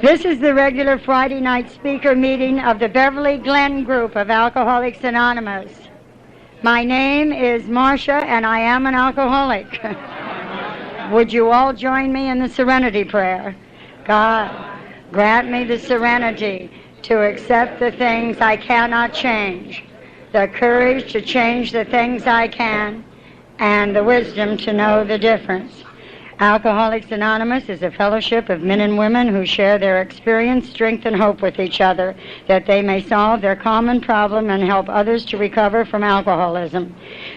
This is the regular Friday night speaker meeting of the Beverly Glen group of Alcoholics Anonymous. My name is Marcia, and I am an alcoholic. Would you all join me in the serenity prayer? God, grant me the serenity to accept the things I cannot change, the courage to change the things I can, and the wisdom to know the difference. Alcoholics Anonymous is a fellowship of men and women who share their experience, strength, and hope with each other, that they may solve their common problem and help others to recover from alcoholism.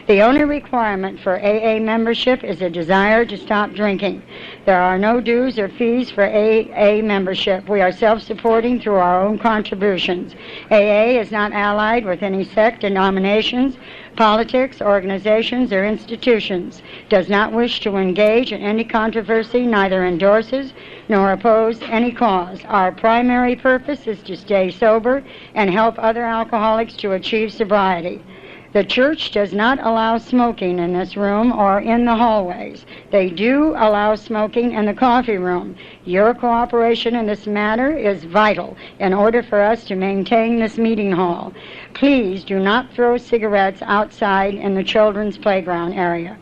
The only requirement for AA membership is a desire to stop drinking. There are no dues or fees for AA membership. We are self-supporting through our own contributions. AA is not allied with any sect, denominations, politics, organizations, or institutions, does not wish to engage in any controversy, neither endorses nor oppose any cause. Our primary purpose is to stay sober and help other alcoholics to achieve sobriety. The church does not allow smoking in this room or in the hallways. They do allow smoking in the coffee room. Your cooperation in this matter is vital in order for us to maintain this meeting hall. Please do not throw cigarettes outside in the children's playground area.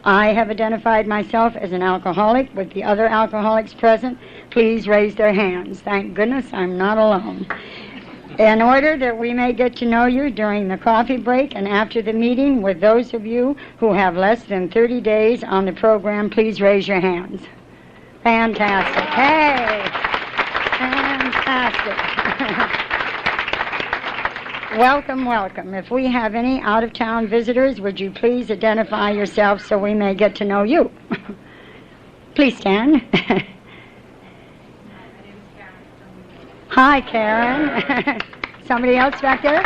I have identified myself as an alcoholic. With the other alcoholics present, please raise their hands. Thank goodness I'm not alone. In order that we may get to know you during the coffee break and after the meeting, with those of you who have less than 30 days on the program, please raise your hands. Fantastic. Hey! Fantastic. Welcome, welcome. If we have any out-of-town visitors, would you please identify yourself so we may get to know you? Please stand. Hi, Karen. Somebody else back there?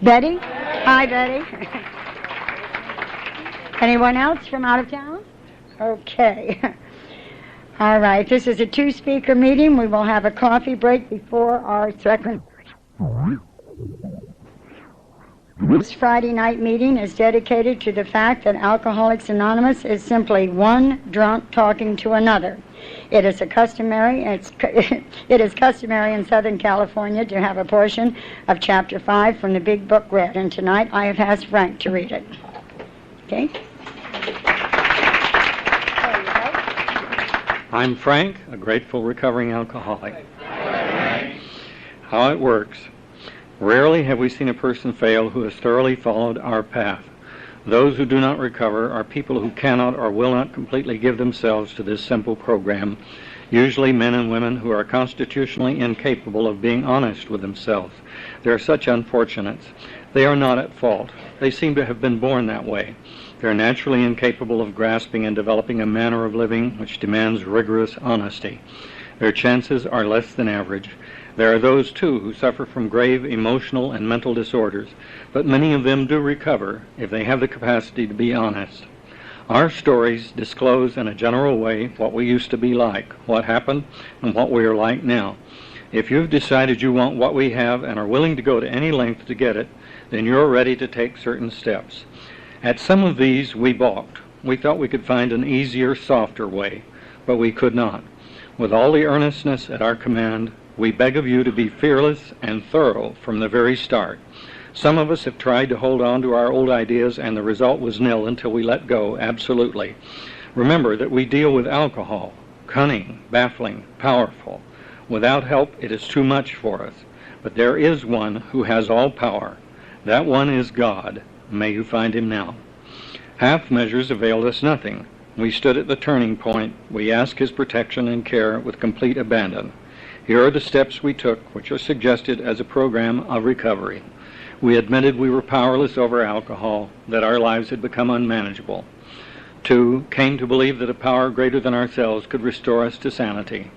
Betty? Hi, Betty. Anyone else from out of town? Okay. All right. This is a two-speaker meeting. We will have a coffee break before our second. This Friday night meeting is dedicated to the fact that Alcoholics Anonymous is simply one drunk talking to another. It is customary in Southern California to have a portion of Chapter 5 from the Big Book read, and tonight I have asked Frank to read it. Okay? I'm Frank, a grateful recovering alcoholic. How it works. Rarely have we seen a person fail who has thoroughly followed our path. Those who do not recover are people who cannot or will not completely give themselves to this simple program, usually men and women who are constitutionally incapable of being honest with themselves. They are such unfortunates. They are not at fault. They seem to have been born that way. They are naturally incapable of grasping and developing a manner of living which demands rigorous honesty. Their chances are less than average. There are those, too, who suffer from grave emotional and mental disorders, but many of them do recover if they have the capacity to be honest. Our stories disclose in a general way what we used to be like, what happened, and what we are like now. If you've decided you want what we have and are willing to go to any length to get it, then you're ready to take certain steps. At some of these, we balked. We thought we could find an easier, softer way, but we could not. With all the earnestness at our command, we beg of you to be fearless and thorough from the very start. Some of us have tried to hold on to our old ideas, and the result was nil until we let go, absolutely. Remember that we deal with alcohol, cunning, baffling, powerful. Without help, it is too much for us. But there is one who has all power. That one is God. May you find him now. Half measures availed us nothing. We stood at the turning point. We asked his protection and care with complete abandon. Here are the steps we took, which are suggested as a program of recovery. We admitted we were powerless over alcohol, that our lives had become unmanageable. 2, came to believe that a power greater than ourselves could restore us to sanity.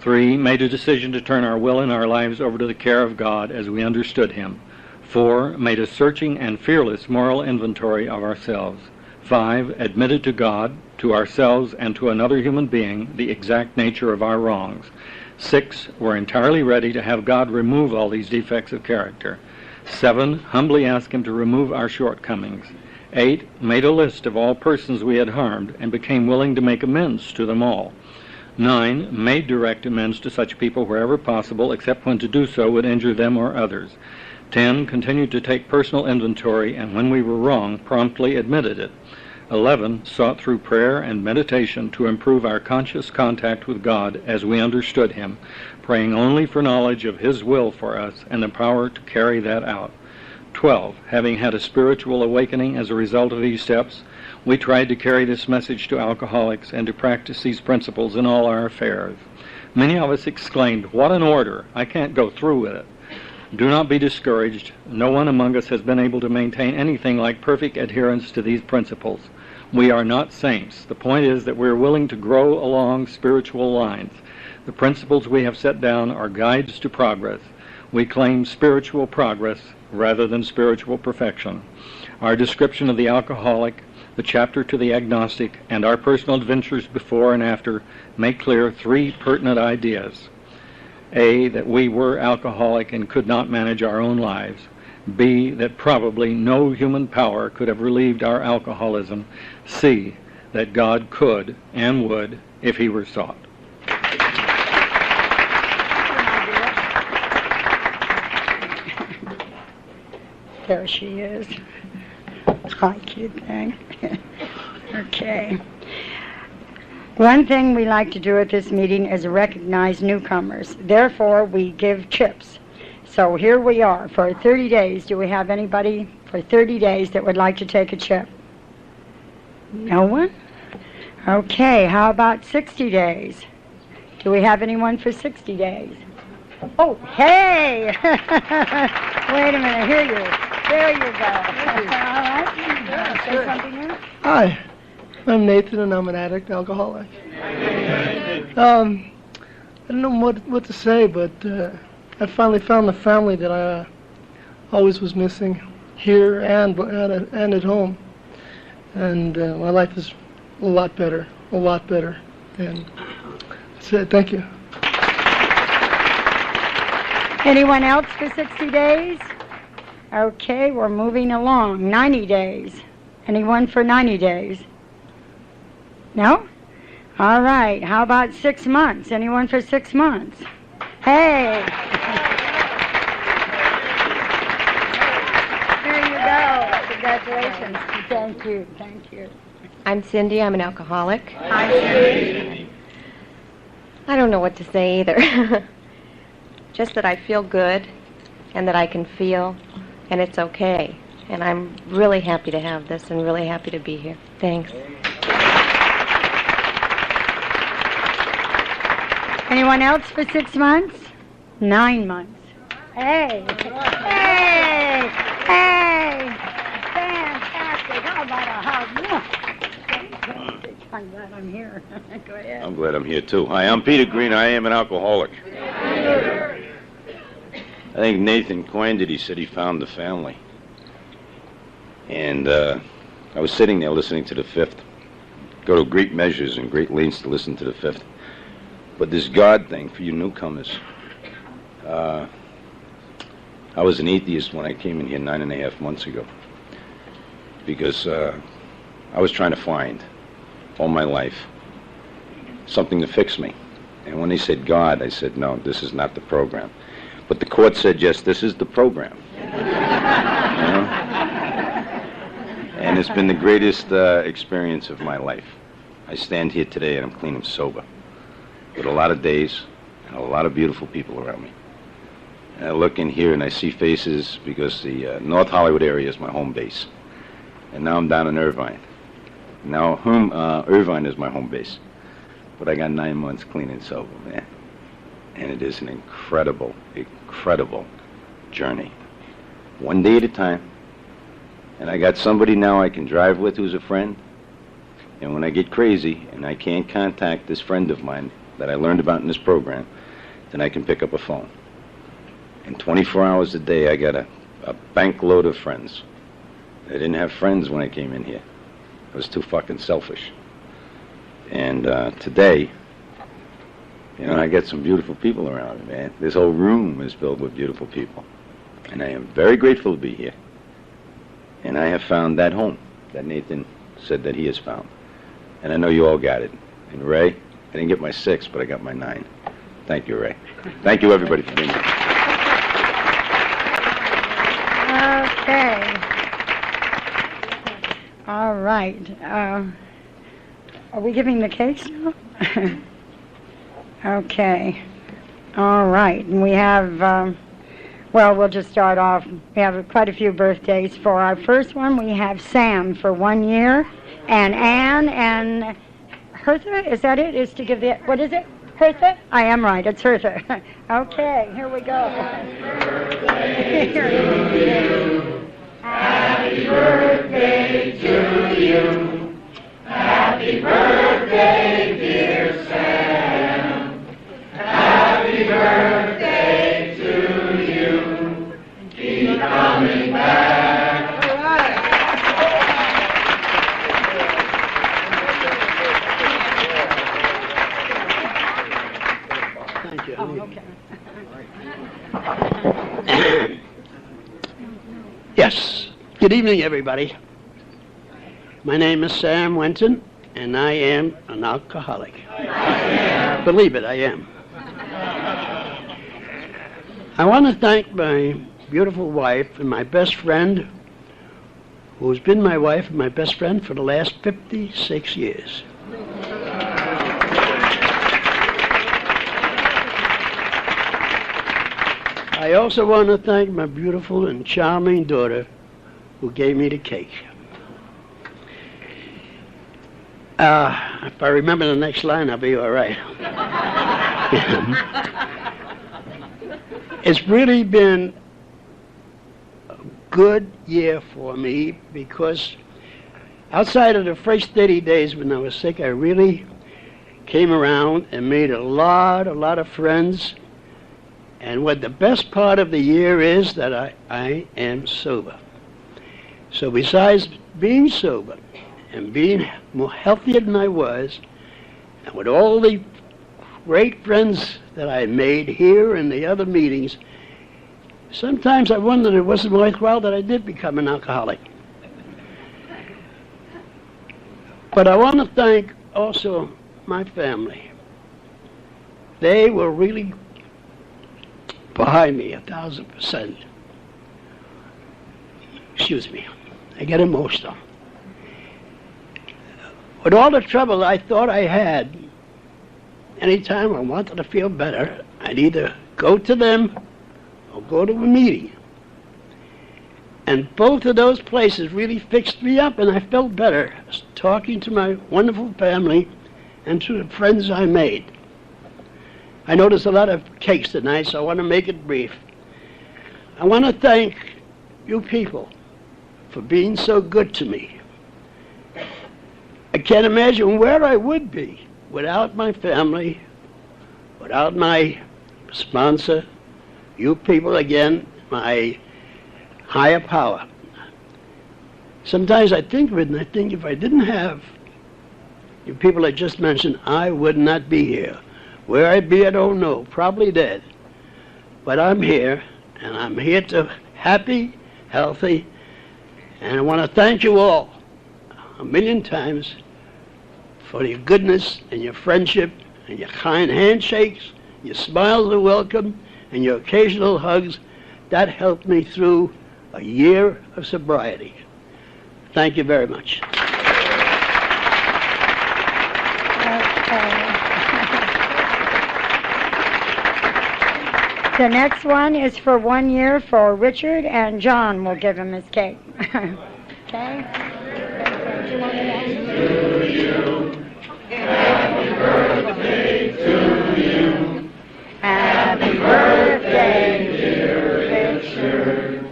3, made a decision to turn our will and our lives over to the care of God as we understood him. 4, made a searching and fearless moral inventory of ourselves. 5, admitted to God, to ourselves, and to another human being the exact nature of our wrongs. 6, were entirely ready to have God remove all these defects of character. 7, humbly ask him to remove our shortcomings. 8. Made a list of all persons we had harmed and became willing to make amends to them all. 9. Made direct amends to such people wherever possible, except when to do so would injure them or others. 10. Continued to take personal inventory, and when we were wrong, promptly admitted it. 11. Sought through prayer and meditation to improve our conscious contact with God as we understood Him, praying only for knowledge of His will for us and the power to carry that out. 12. Having had a spiritual awakening as a result of these steps, we tried to carry this message to alcoholics and to practice these principles in all our affairs. Many of us exclaimed, "What an order! I can't go through with it." Do not be discouraged. No one among us has been able to maintain anything like perfect adherence to these principles. We are not saints. The point is that we are willing to grow along spiritual lines. The principles we have set down are guides to progress. We claim spiritual progress rather than spiritual perfection. Our description of the alcoholic, the chapter to the agnostic, and our personal adventures before and after make clear 3 pertinent ideas. A, that we were alcoholic and could not manage our own lives. B, that probably no human power could have relieved our alcoholism. C, that God could and would if He were sought. There she is. Hi, cute thing. Okay. One thing we like to do at this meeting is recognize newcomers. Therefore, we give chips. So here we are for 30 days. Do we have anybody for 30 days that would like to take a chip? No one? Okay, how about 60 days? Do we have anyone for 60 days? Oh, hey! Wait a minute, here you. There you go. All right. Say something here? Hi, I'm Nathan and I'm an addict alcoholic. I don't know what to say, but I finally found the family that I always was missing here and at home. And my life is a lot better. And that's it. Thank you. Anyone else for 60 days? Okay, we're moving along. 90 days. Anyone for 90 days? No? All right. How about 6 months? Anyone for 6 months? Hey! There you go. Congratulations. Thank you. I'm Cindy. I'm an alcoholic. Hi, Cindy. I don't know what to say either. Just that I feel good and that I can feel, and it's okay. And I'm really happy to have this and really happy to be here. Thanks. Anyone else for 6 months? 9 months. Hey! Hey! Hey! Fantastic! How about a hug? Fantastic. I'm glad I'm here. Go ahead. I'm glad I'm here, too. Hi, I'm Peter Green. I am an alcoholic. I think Nathan coined it. He said he found the family. And I was sitting there listening to the fifth. Go to great measures and great lengths to listen to the fifth. But this God thing for you newcomers, I was an atheist when I came in here 9.5 months ago. Because I was trying to find, all my life, something to fix me. And when they said God, I said, no, this is not the program. But the court said, yes, this is the program. You know? And it's been the greatest experience of my life. I stand here today and I'm clean and sober, with a lot of days and a lot of beautiful people around me. And I look in here and I see faces because the North Hollywood area is my home base. And now I'm down in Irvine. Now Irvine is my home base. But I got 9 months clean and sober, man. And it is an incredible, incredible journey. One day at a time. And I got somebody now I can drive with who's a friend. And when I get crazy and I can't contact this friend of mine that I learned about in this program, then I can pick up a phone. And 24 hours a day I got a bank load of friends. I didn't have friends when I came in here. I was too fucking selfish. And today, you know, I got some beautiful people around me, man. This whole room is filled with beautiful people. And I am very grateful to be here. And I have found that home. that Nathan said that he has found. And I know you all got it. And Ray, I didn't get my 6, but I got my 9. Thank you, Ray. Thank you, everybody, for being here. Okay. All right. Are we giving the cakes now? Okay. All right. And we have, well, we'll just start off. We have quite a few birthdays. For our first one, we have Sam for 1 year, and Anne and Hertha, is that it? Is to give the, what is it? Hertha? I am right, it's Hertha. Okay, here we go. Happy birthday to you. Happy birthday to you. Happy birthday, dear Sam. Happy birthday to you. Keep coming back. Thank you. Oh, okay. Yes. Good evening, everybody. My name is Sam Wenton, and I am an alcoholic. Believe it, I am. I want to thank my beautiful wife and my best friend, who's been my wife and my best friend for the last 56 years. I also want to thank my beautiful and charming daughter who gave me the cake. If I remember the next line, I'll be all right. It's really been a good year for me because outside of the first 30 days when I was sick, I really came around and made a lot of friends. And what the best part of the year is that I am sober. So besides being sober and being more healthier than I was, and with all the great friends that I made here and the other meetings, sometimes I wondered it wasn't worthwhile that I did become an alcoholic. But I want to thank also my family. They were really behind me 1,000%. Excuse me, I get emotional. With all the trouble I thought I had, anytime I wanted to feel better, I'd either go to them or go to a meeting. And both of those places really fixed me up, and I felt better talking to my wonderful family and to the friends I made. I know there's a lot of cakes tonight, so I want to make it brief. I want to thank you people for being so good to me. I can't imagine where I would be without my family, without my sponsor, you people again, my higher power. Sometimes I think of it and I think if I didn't have you people I just mentioned, I would not be here. Where I'd be, I don't know, probably dead. But I'm here, and I'm here to happy, healthy, and I want to thank you all 1,000,000 times for your goodness and your friendship and your kind handshakes, your smiles are welcome, and your occasional hugs. That helped me through a year of sobriety. Thank you very much. The next one is for 1 year for Richard, and John will give him his cake. Okay? To you. Happy birthday to you. Happy birthday, dear Richard.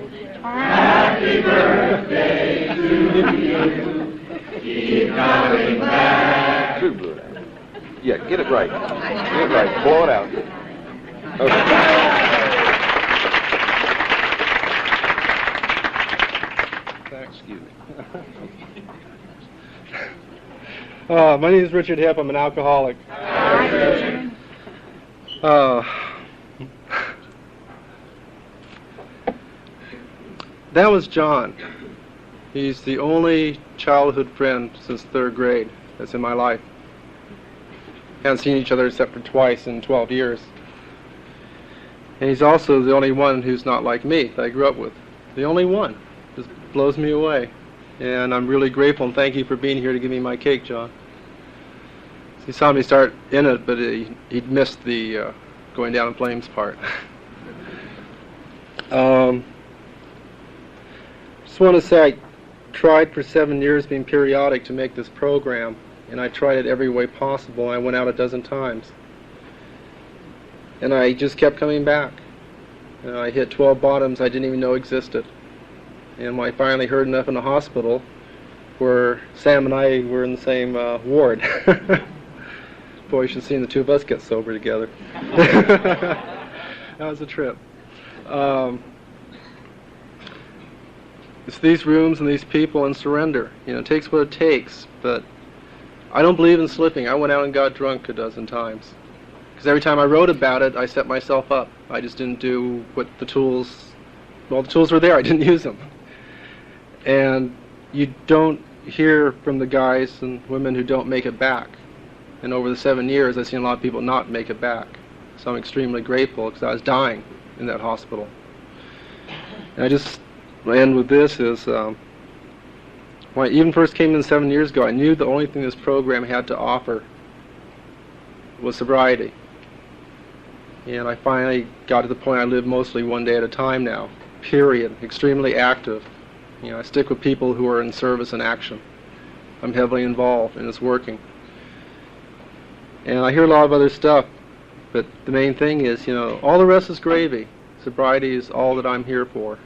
Happy birthday to you. Keep coming back. Yeah, get it right. Get it right. Blow it out. Okay. Excuse me. My name is Richard Hipp. I'm an alcoholic. Hi, Richard. That was John. He's the only childhood friend since 3rd grade that's in my life. Haven't seen each other except for twice in 12 years. And he's also the only one who's not like me that I grew up with. The only one. Just blows me away. And I'm really grateful and thank you for being here to give me my cake, John. He saw me start in it, but he'd missed the going down in flames part. Just want to say I tried for 7 years being periodic to make this program, and I tried it every way possible. I went out a dozen times. And I just kept coming back. I hit 12 bottoms I didn't even know existed. And when I finally heard enough in the hospital, where Sam and I were in the same ward. Boy, you should have seen the two of us get sober together. That was a trip. It's these rooms and these people and surrender. You know, it takes what it takes, but I don't believe in slipping. I went out and got drunk a dozen times. Because every time I wrote about it, I set myself up. I just didn't do what the tools were there. I didn't use them. And you don't hear from the guys and women who don't make it back. And over the 7 years, I've seen a lot of people not make it back. So I'm extremely grateful because I was dying in that hospital. And I just end with this is, when I even first came in 7 years ago, I knew the only thing this program had to offer was sobriety. And I finally got to the point I live mostly one day at a time now, period, extremely active. You know, I stick with people who are in service and action. I'm heavily involved and it's working. And I hear a lot of other stuff, but the main thing is, you know, all the rest is gravy. Sobriety is all that I'm here for.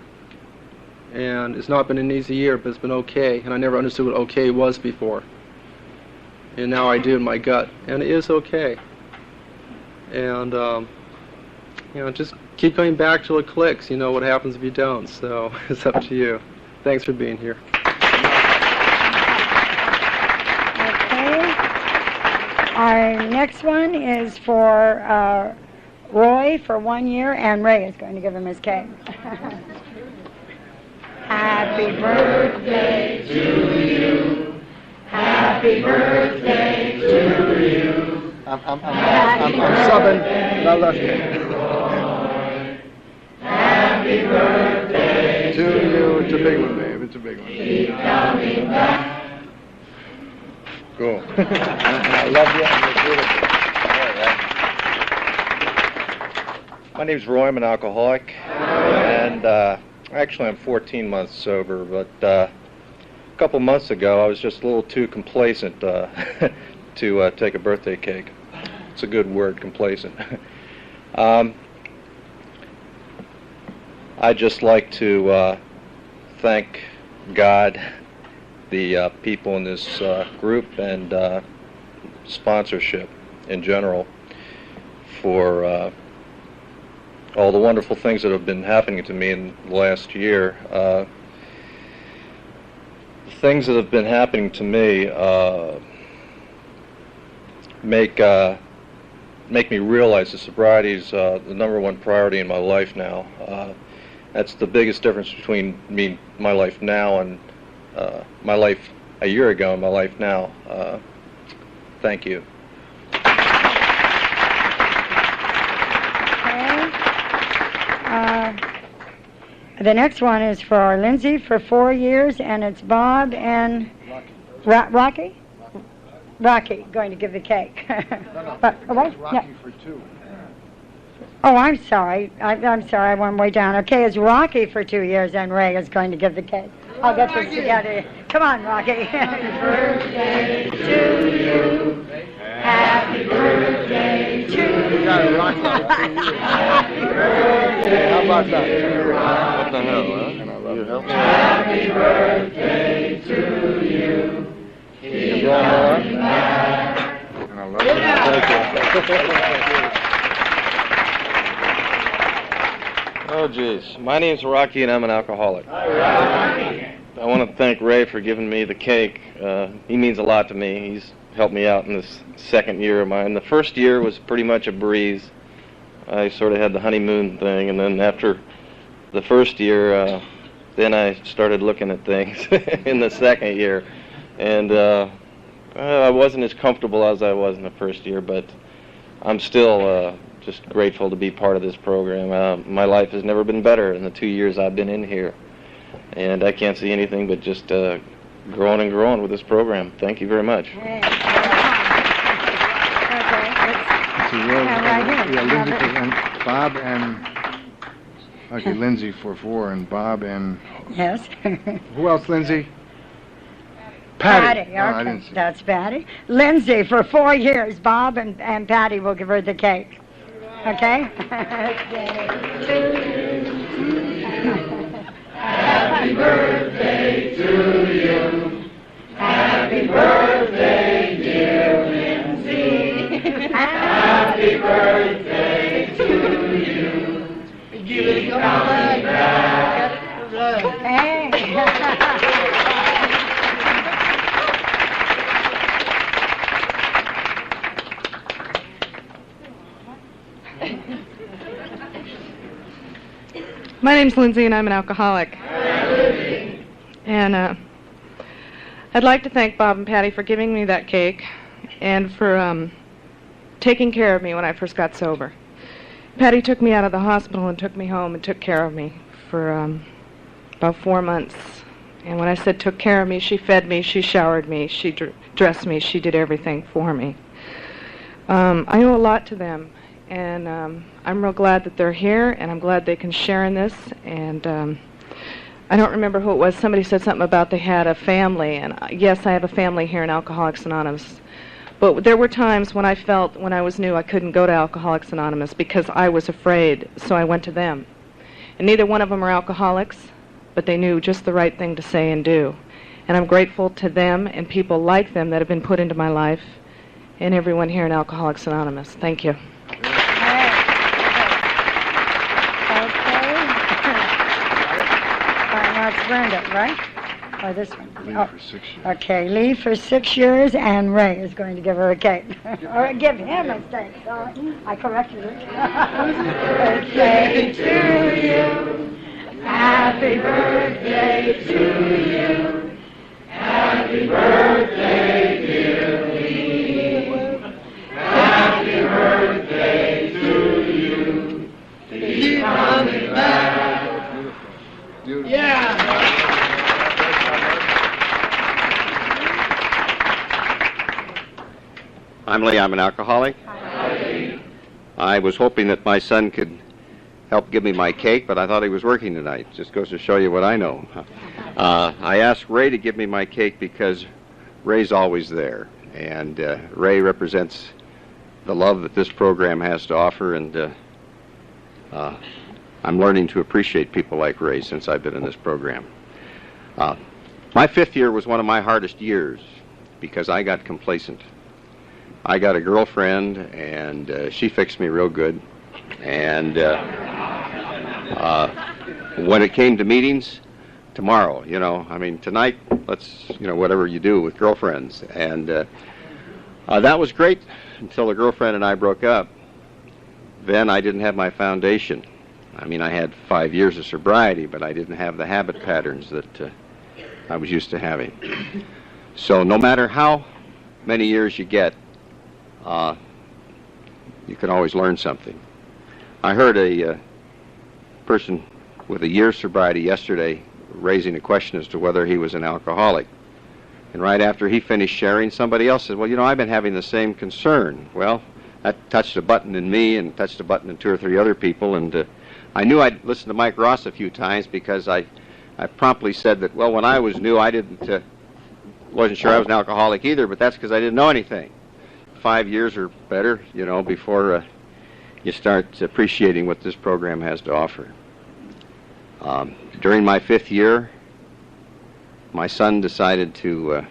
And it's not been an easy year, but it's been okay, and I never understood what okay was before. And now I do in my gut, and it is okay. And, you know, just keep going back till it clicks. You know what happens if you don't, so it's up to you. Thanks for being here. Our next one is for Roy for 1 year, and Ray is going to give him his cake. Happy birthday to you. Happy birthday to you. I'm subbing. Not lefty. Happy birthday To you. It's a big one, babe. It's a big one. Keep coming back. Cool. I love you. My name's Roy. I'm an alcoholic, and actually I'm 14 months sober. But a couple months ago, I was just a little too complacent to take a birthday cake. It's a good word, complacent. I'd just like to thank God, the people in this group, and sponsorship in general for all the wonderful things that have been happening to me in the last year. The things that have been happening to me make me realize that sobriety is the #1 priority in my life now. That's the biggest difference between my life now and my life a year ago and my life now. Thank you. Okay. The next one is for Lindsay for 4 years, and it's Bob and Rocky. Rocky going to give the cake. But, Rocky yeah. for 2. Oh, I'm sorry. I'm sorry. I went way down. Okay, it's Rocky for 2 years, and Ray is going to give the cake. I'll get this together. Come on, Rocky. Happy birthday to you. Happy birthday to you. Happy birthday. How about that? What the hell, huh? You help me? Happy birthday to you. Keep coming back. And I love you. Oh, geez. My name's Rocky, and I'm an alcoholic. Hi, Rocky. I want to thank Ray for giving me the cake. He means a lot to me. He's helped me out in this second year of mine. The first year was pretty much a breeze. I sort of had the honeymoon thing, and then after the first year, then I started looking at things in the second year, and I wasn't as comfortable as I was in the first year, but I'm still just grateful to be part of this program. My life has never been better in the 2 years I've been in here, and I can't see anything but just growing and growing with this program. Thank you very much. Lindsay and Bob and Lindsay for 4 and Bob and Yes. who else? Lindsay. Patty. Okay. I didn't see. That's Patty. Lindsay for 4 years. Bob and Patty will give her the cake. Okay. Happy birthday to you. Happy birthday, dear Lindsay. Happy birthday to you. Keep coming back. Hey. My name's Lindsay, and I'm an alcoholic. And I'd like to thank Bob and Patty for giving me that cake and for taking care of me when I first got sober. Patty took me out of the hospital and took me home and took care of me for about 4 months. And when I said took care of me, she fed me, she showered me, she dressed me, she did everything for me. I owe a lot to them. And I'm real glad that they're here, and I'm glad they can share in this. And I don't remember who it was. Somebody said something about they had a family. And yes, I have a family here in Alcoholics Anonymous. But there were times when I felt, when I was new, I couldn't go to Alcoholics Anonymous because I was afraid, so I went to them. And neither one of them are alcoholics, but they knew just the right thing to say and do. And I'm grateful to them and people like them that have been put into my life, and everyone here in Alcoholics Anonymous. Thank you. That's Brenda, right? Or this one? Lee Oh. for 6 years. Okay, Lee for 6 years, and Ray is going to give her a cake. Or give him a cake, sorry. I corrected it. Birthday to you. Happy birthday to you. Happy birthday, dear Lee. Happy birthday to you. Keep coming back. Beautiful. Yeah. I'm Lee. I'm an alcoholic. I was hoping that my son could help give me my cake, but I thought he was working tonight. Just goes to show you what I know. I asked Ray to give me my cake because Ray's always there, and Ray represents the love that this program has to offer, and I'm learning to appreciate people like Ray since I've been in this program. My 5th year was one of my hardest years because I got complacent. I got a girlfriend, and she fixed me real good. And when it came to meetings, tomorrow, tonight, let's, whatever you do with girlfriends. And that was great until the girlfriend and I broke up. Then I didn't have my foundation. I had 5 years of sobriety, but I didn't have the habit patterns that I was used to having. So no matter how many years you get, you can always learn something. I heard a person with a year's sobriety yesterday raising a question as to whether he was an alcoholic. And right after he finished sharing, somebody else said, well, I've been having the same concern. Well, that touched a button in me and touched a button in 2 or 3 other people, and I knew I'd listened to Mike Ross a few times because I promptly said that, well, when I was new, I wasn't sure I was an alcoholic either, but that's because I didn't know anything. 5 years or better, before you start appreciating what this program has to offer. During my 5th year, my son decided to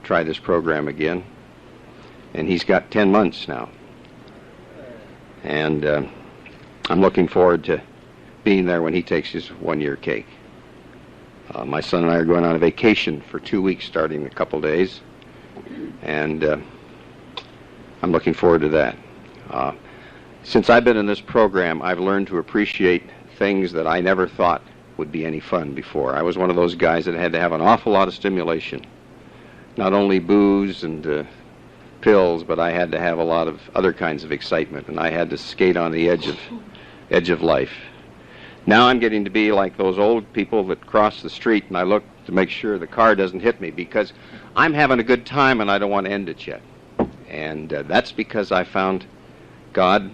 try this program again, and he's got 10 months now. And I'm looking forward to being there when he takes his 1-year cake. My son and I are going on a vacation for 2 weeks starting in a couple days, and I'm looking forward to that. Since I've been in this program, I've learned to appreciate things that I never thought would be any fun before. I was one of those guys that had to have an awful lot of stimulation. Not only booze and pills, but I had to have a lot of other kinds of excitement, and I had to skate on the edge of life. Now I'm getting to be like those old people that cross the street, and I look to make sure the car doesn't hit me because I'm having a good time and I don't want to end it yet. And that's because I found God,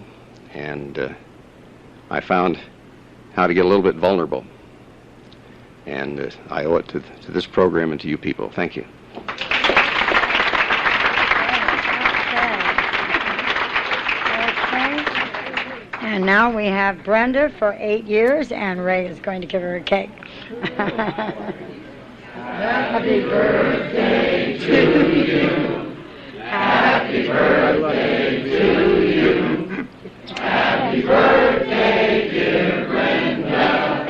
and I found how to get a little bit vulnerable. And I owe it to this program and to you people. Thank you. And now we have Brenda for 8 years, and Ray is going to give her a cake. Happy birthday to you. Happy birthday to you. Happy birthday, dear Brenda.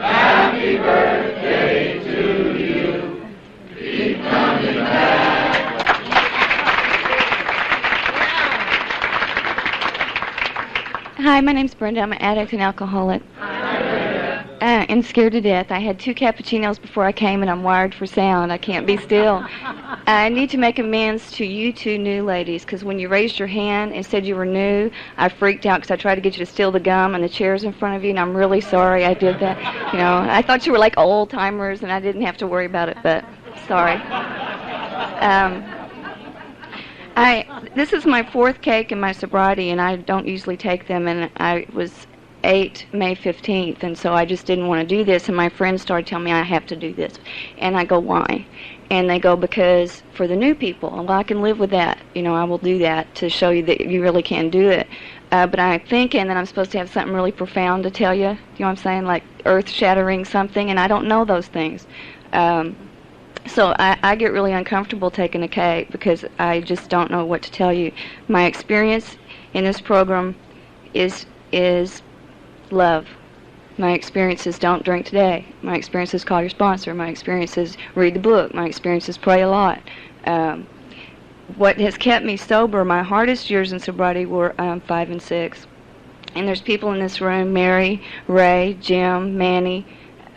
Happy birthday to you. Keep coming back. Hi, my name's Brenda. I'm an addict and alcoholic. And scared to death. I had 2 cappuccinos before I came, and I'm wired for sound. I can't be still. I need to make amends to you 2 new ladies, because when you raised your hand and said you were new, I freaked out because I tried to get you to steal the gum and the chairs in front of you, and I'm really sorry I did that. You know, I thought you were like old timers, and I didn't have to worry about it, but sorry. This is my 4th cake in my sobriety, and I don't usually take them, and I was 8 May 15th, and so I just didn't want to do this, and my friends started telling me I have to do this, and I go, why? And they go, because for the new people, well, I can live with that, you know, I will do that to show you that you really can do it, but I'm thinking that I'm supposed to have something really profound to tell you, you know what I'm saying, like earth-shattering something, and I don't know those things. So I get really uncomfortable taking a cake because I just don't know what to tell you. My experience in this program is love. My experience is don't drink today. My experience is call your sponsor. My experience is read the book. My experience is pray a lot. What has kept me sober, my hardest years in sobriety were 5 and 6. And there's people in this room, Mary, Ray, Jim, Manny,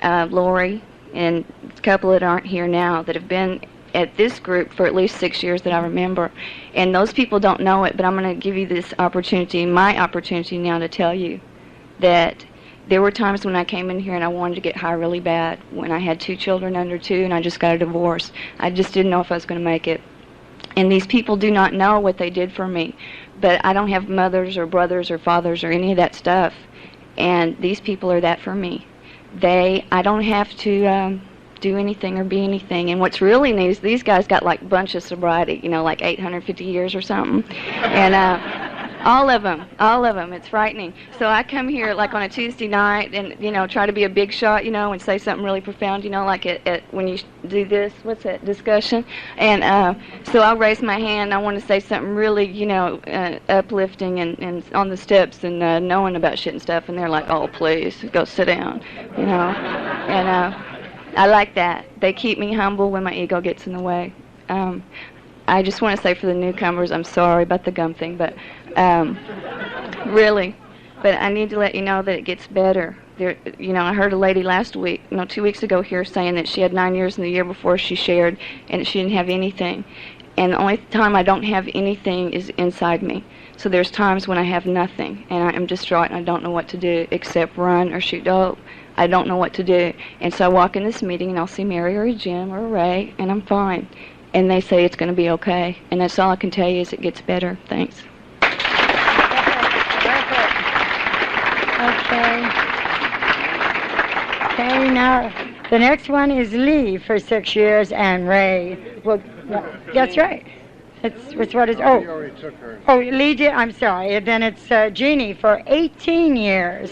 Lori, and a couple that aren't here now that have been at this group for at least 6 years that I remember. And those people don't know it, but I'm going to give you this opportunity, my opportunity now to tell you that there were times when I came in here and I wanted to get high really bad, when I had 2 children under 2 and I just got a divorce. I just didn't know if I was going to make it. And these people do not know what they did for me. But I don't have mothers or brothers or fathers or any of that stuff. And these people are that for me. I don't have to do anything or be anything. And what's really neat is these guys got like a bunch of sobriety, you know, like 850 years or something. And all of them, it's frightening. So I come here like on a Tuesday night and, you know, try to be a big shot, you know, and say something really profound, you know, like when you do this, what's that, discussion? And so I'll raise my hand. I want to say something really, you know, uplifting and on the steps and knowing about shit and stuff. And they're like, oh, please, go sit down, you know. And I like that. They keep me humble when my ego gets in the way. I just want to say for the newcomers, I'm sorry about the gum thing, but really. But I need to let you know that it gets better. You know, I heard a lady last week, 2 weeks ago here saying that she had 9 years in the year before she shared and she didn't have anything. And the only time I don't have anything is inside me. So there's times when I have nothing and I am distraught and I don't know what to do except run or shoot dope. I don't know what to do. And so I walk in this meeting and I'll see Mary or a Jim or a Ray and I'm fine. And they say it's going to be okay. And that's all I can tell you is it gets better. Thanks. Okay, now the next one is Lee for 6 years and Ray. Well, that's right. It's what is, Lee did, I'm sorry. And then it's Jeannie for 18 years.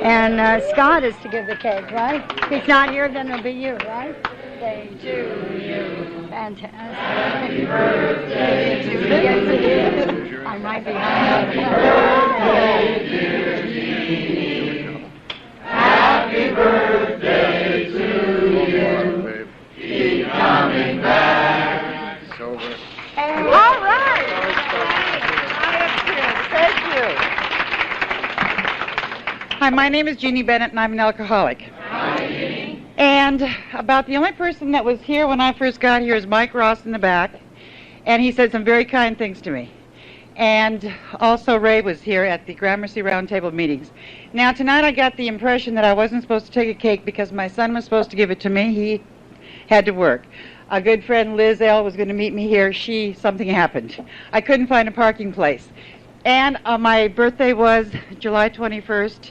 And Scott is to give the cake, right? If he's not here, then it'll be you, right? Birthday to you. Fantastic. Happy birthday to you. Yes, it is. I might be happy birthday, dear Jeannie. Happy birthday to you. Keep coming back. Sober. All right. Thank you. Hi, my name is Jeannie Bennett, and I'm an alcoholic. And about the only person that was here when I first got here is Mike Ross in the back, and he said some very kind things to me. And also Ray was here at the Gramercy Roundtable meetings. Now tonight I got the impression that I wasn't supposed to take a cake because my son was supposed to give it to me. He had to work. A good friend, Liz L., was going to meet me here. Something happened. I couldn't find a parking place. And my birthday was July 21st.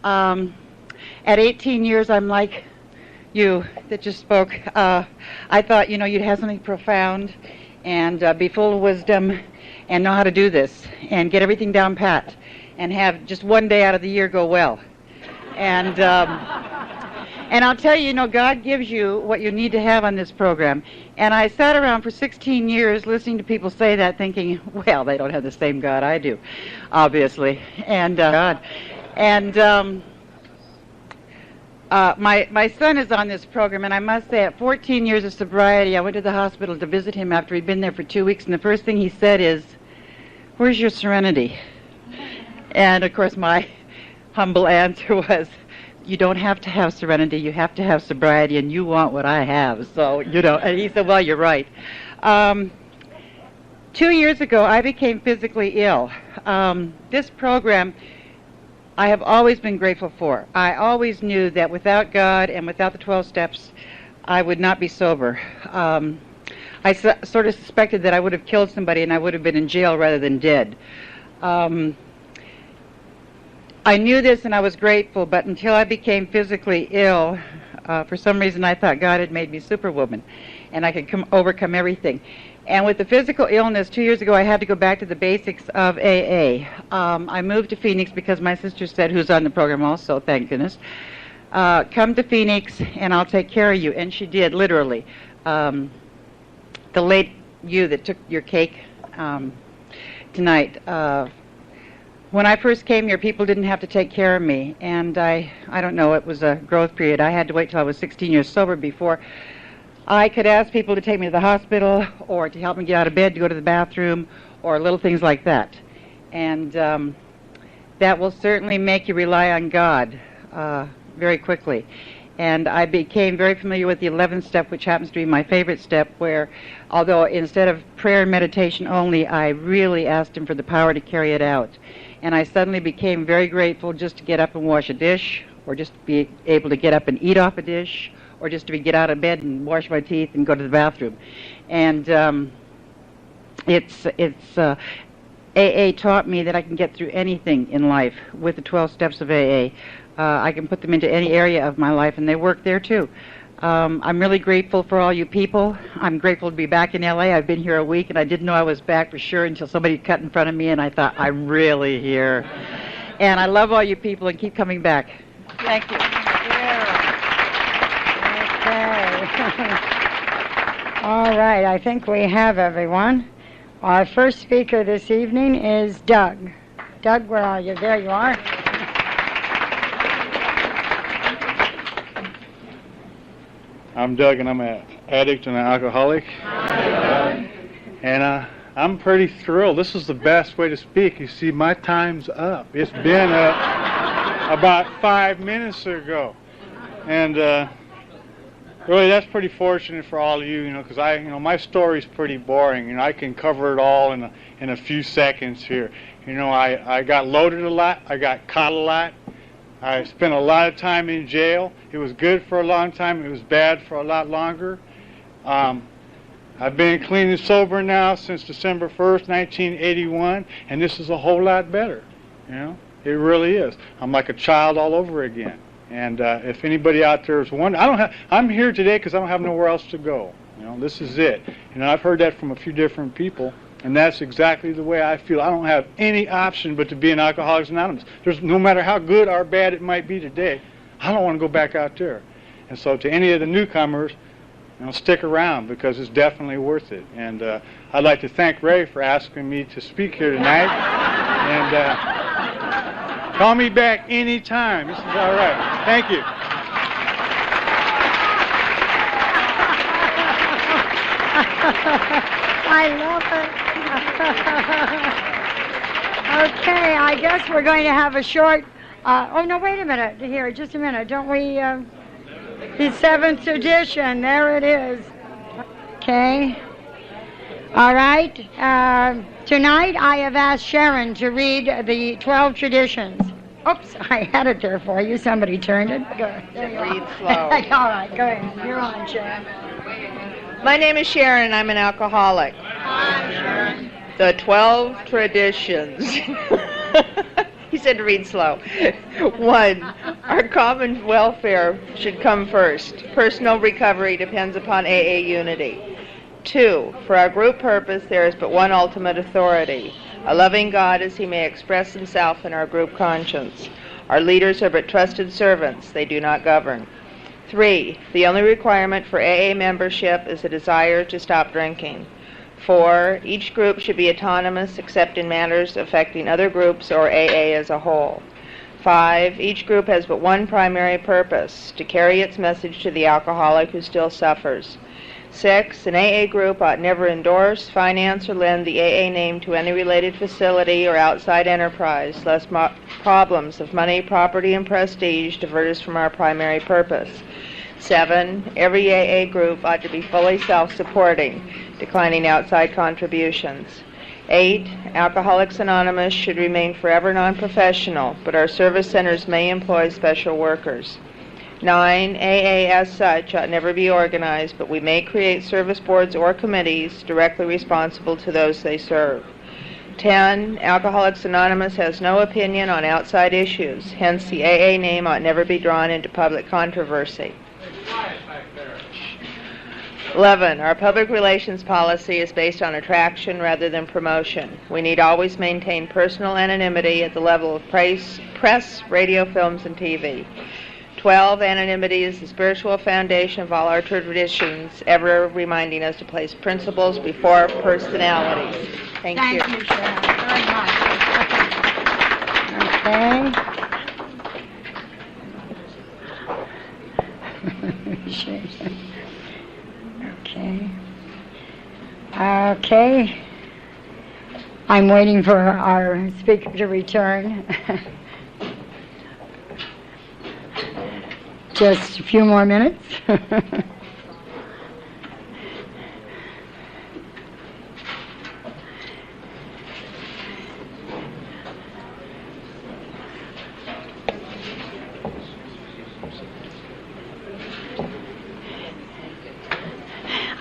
At 18 years, I'm like you that just spoke. I thought, you'd have something profound and be full of wisdom and know how to do this and get everything down pat and have just one day out of the year go well. And I'll tell you, God gives you what you need to have on this program. And I sat around for 16 years listening to people say that, thinking, well, they don't have the same God I do, obviously. And God. And my son is on this program, and I must say, at 14 years of sobriety, I went to the hospital to visit him after he'd been there for 2 weeks, and the first thing he said is, "Where's your serenity?" And, of course, my humble answer was, "You don't have to have serenity, you have to have sobriety, and you want what I have." So, and he said, "Well, you're right." 2 years ago, I became physically ill. This program I have always been grateful for. I always knew that without God and without the 12 steps, I would not be sober. I sort of suspected that I would have killed somebody and I would have been in jail rather than dead. I knew this and I was grateful, but until I became physically ill, for some reason I thought God had made me Superwoman and I could overcome everything. And with the physical illness, 2 years ago, I had to go back to the basics of AA. I moved to Phoenix because my sister said, who's on the program also, thank goodness, come to Phoenix and I'll take care of you. And she did, literally. The late you that took your cake tonight, when I first came here, people didn't have to take care of me. And I don't know, it was a growth period. I had to wait till I was 16 years sober before I could ask people to take me to the hospital or to help me get out of bed to go to the bathroom or little things like that. And that will certainly make you rely on God very quickly. And I became very familiar with the 11th step, which happens to be my favorite step, where although instead of prayer and meditation only, I really asked Him for the power to carry it out. And I suddenly became very grateful just to get up and wash a dish, or just to be able to get up and eat off a dish, or just to get out of bed and wash my teeth and go to the bathroom. And AA taught me that I can get through anything in life with the 12 steps of AA. I can put them into any area of my life, and they work there too. I'm really grateful for all you people. I'm grateful to be back in LA. I've been here a week, and I didn't know I was back for sure until somebody cut in front of me, and I thought, I'm really here. And I love all you people, and keep coming back. Thank you. All right, I think we have everyone. Our first speaker this evening is Doug. Doug, where are you? There you are. I'm Doug, and I'm an addict and an alcoholic. And I'm pretty thrilled. This is the best way to speak. You see, my time's up. It's been up about 5 minutes ago. And really, that's pretty fortunate for all of you, because my story's pretty boring. I can cover it all in a few seconds here. I got loaded a lot. I got caught a lot. I spent a lot of time in jail. It was good for a long time. It was bad for a lot longer. I've been clean and sober now since December 1st, 1981, and this is a whole lot better. It really is. I'm like a child all over again. And if anybody out there is wondering, I'm here today because I don't have nowhere else to go. This is it. I've heard that from a few different people, and that's exactly the way I feel. I don't have any option but to be an Alcoholics Anonymous. No matter how good or bad it might be today, I don't want to go back out there. And so to any of the newcomers, stick around because it's definitely worth it. And I'd like to thank Ray for asking me to speak here tonight. And call me back anytime. This is all right. Thank you. I love it. Okay, I guess we're going to have a short... oh, no, wait a minute. Here, just a minute. Don't we... The 7th tradition. There it is. Okay. All right. Tonight I have asked Sharon to read the 12 traditions. Oops, I had it there for you. Somebody turned it. Go ahead. Read slow. All right, go ahead. You're on, Sharon. My name is Sharon, and I'm an alcoholic. Hi, Sharon. The 12 traditions. He said to read slow. 1, our common welfare should come first. Personal recovery depends upon AA unity. 2, for our group purpose, there is but one ultimate authority, a loving God as he may express himself in our group conscience. Our leaders are but trusted servants. They do not govern. 3, the only requirement for AA membership is a desire to stop drinking. 4, each group should be autonomous except in matters affecting other groups or AA as a whole. 5, each group has but one primary purpose, to carry its message to the alcoholic who still suffers. 6, an AA group ought never endorse, finance, or lend the AA name to any related facility or outside enterprise, lest problems of money, property, and prestige divert us from our primary purpose. 7, every AA group ought to be fully self-supporting, declining outside contributions. 8, Alcoholics Anonymous should remain forever non-professional, but our service centers may employ special workers. 9, AA as such ought never be organized, but we may create service boards or committees directly responsible to those they serve. 10, Alcoholics Anonymous has no opinion on outside issues, hence the AA name ought never be drawn into public controversy. 11, our public relations policy is based on attraction rather than promotion. We need always maintain personal anonymity at the level of press, radio, films, and TV. 12, anonymity is the spiritual foundation of all our traditions, ever reminding us to place principles before personalities. Thank you. Thank you, Sharon, very much. Okay. Okay. I'm waiting for our speaker to return. Just a few more minutes.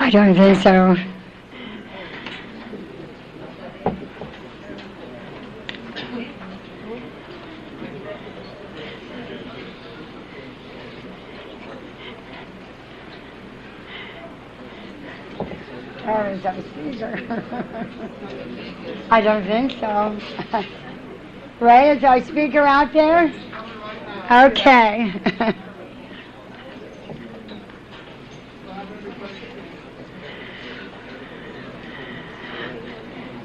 I don't think so. I don't think so. Ray, is our speaker out there? Okay.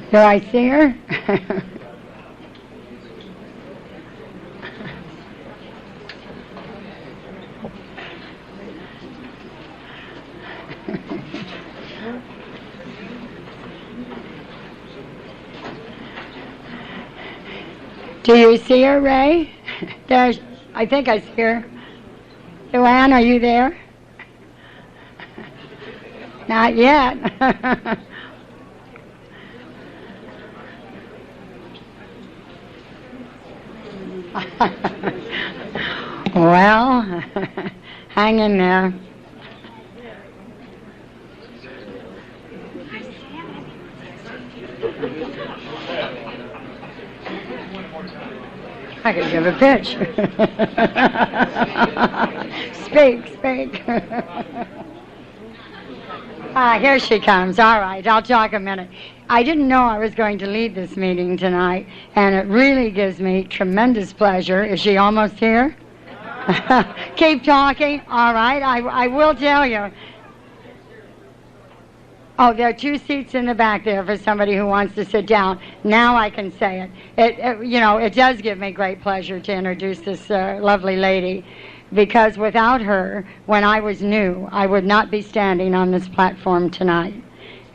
Do I see her? Do you see her, Ray? There's, I think I see her. Luann, are you there? Not yet. Well, hang in there. I could give a pitch. Speak. Here she comes. All right, I'll talk a minute. I didn't know I was going to lead this meeting tonight, and it really gives me tremendous pleasure. Is she almost here? Keep talking. All right, I will tell you. Oh, there are 2 seats in the back there for somebody who wants to sit down. Now I can say it. It does give me great pleasure to introduce this lovely lady, because without her, when I was new, I would not be standing on this platform tonight.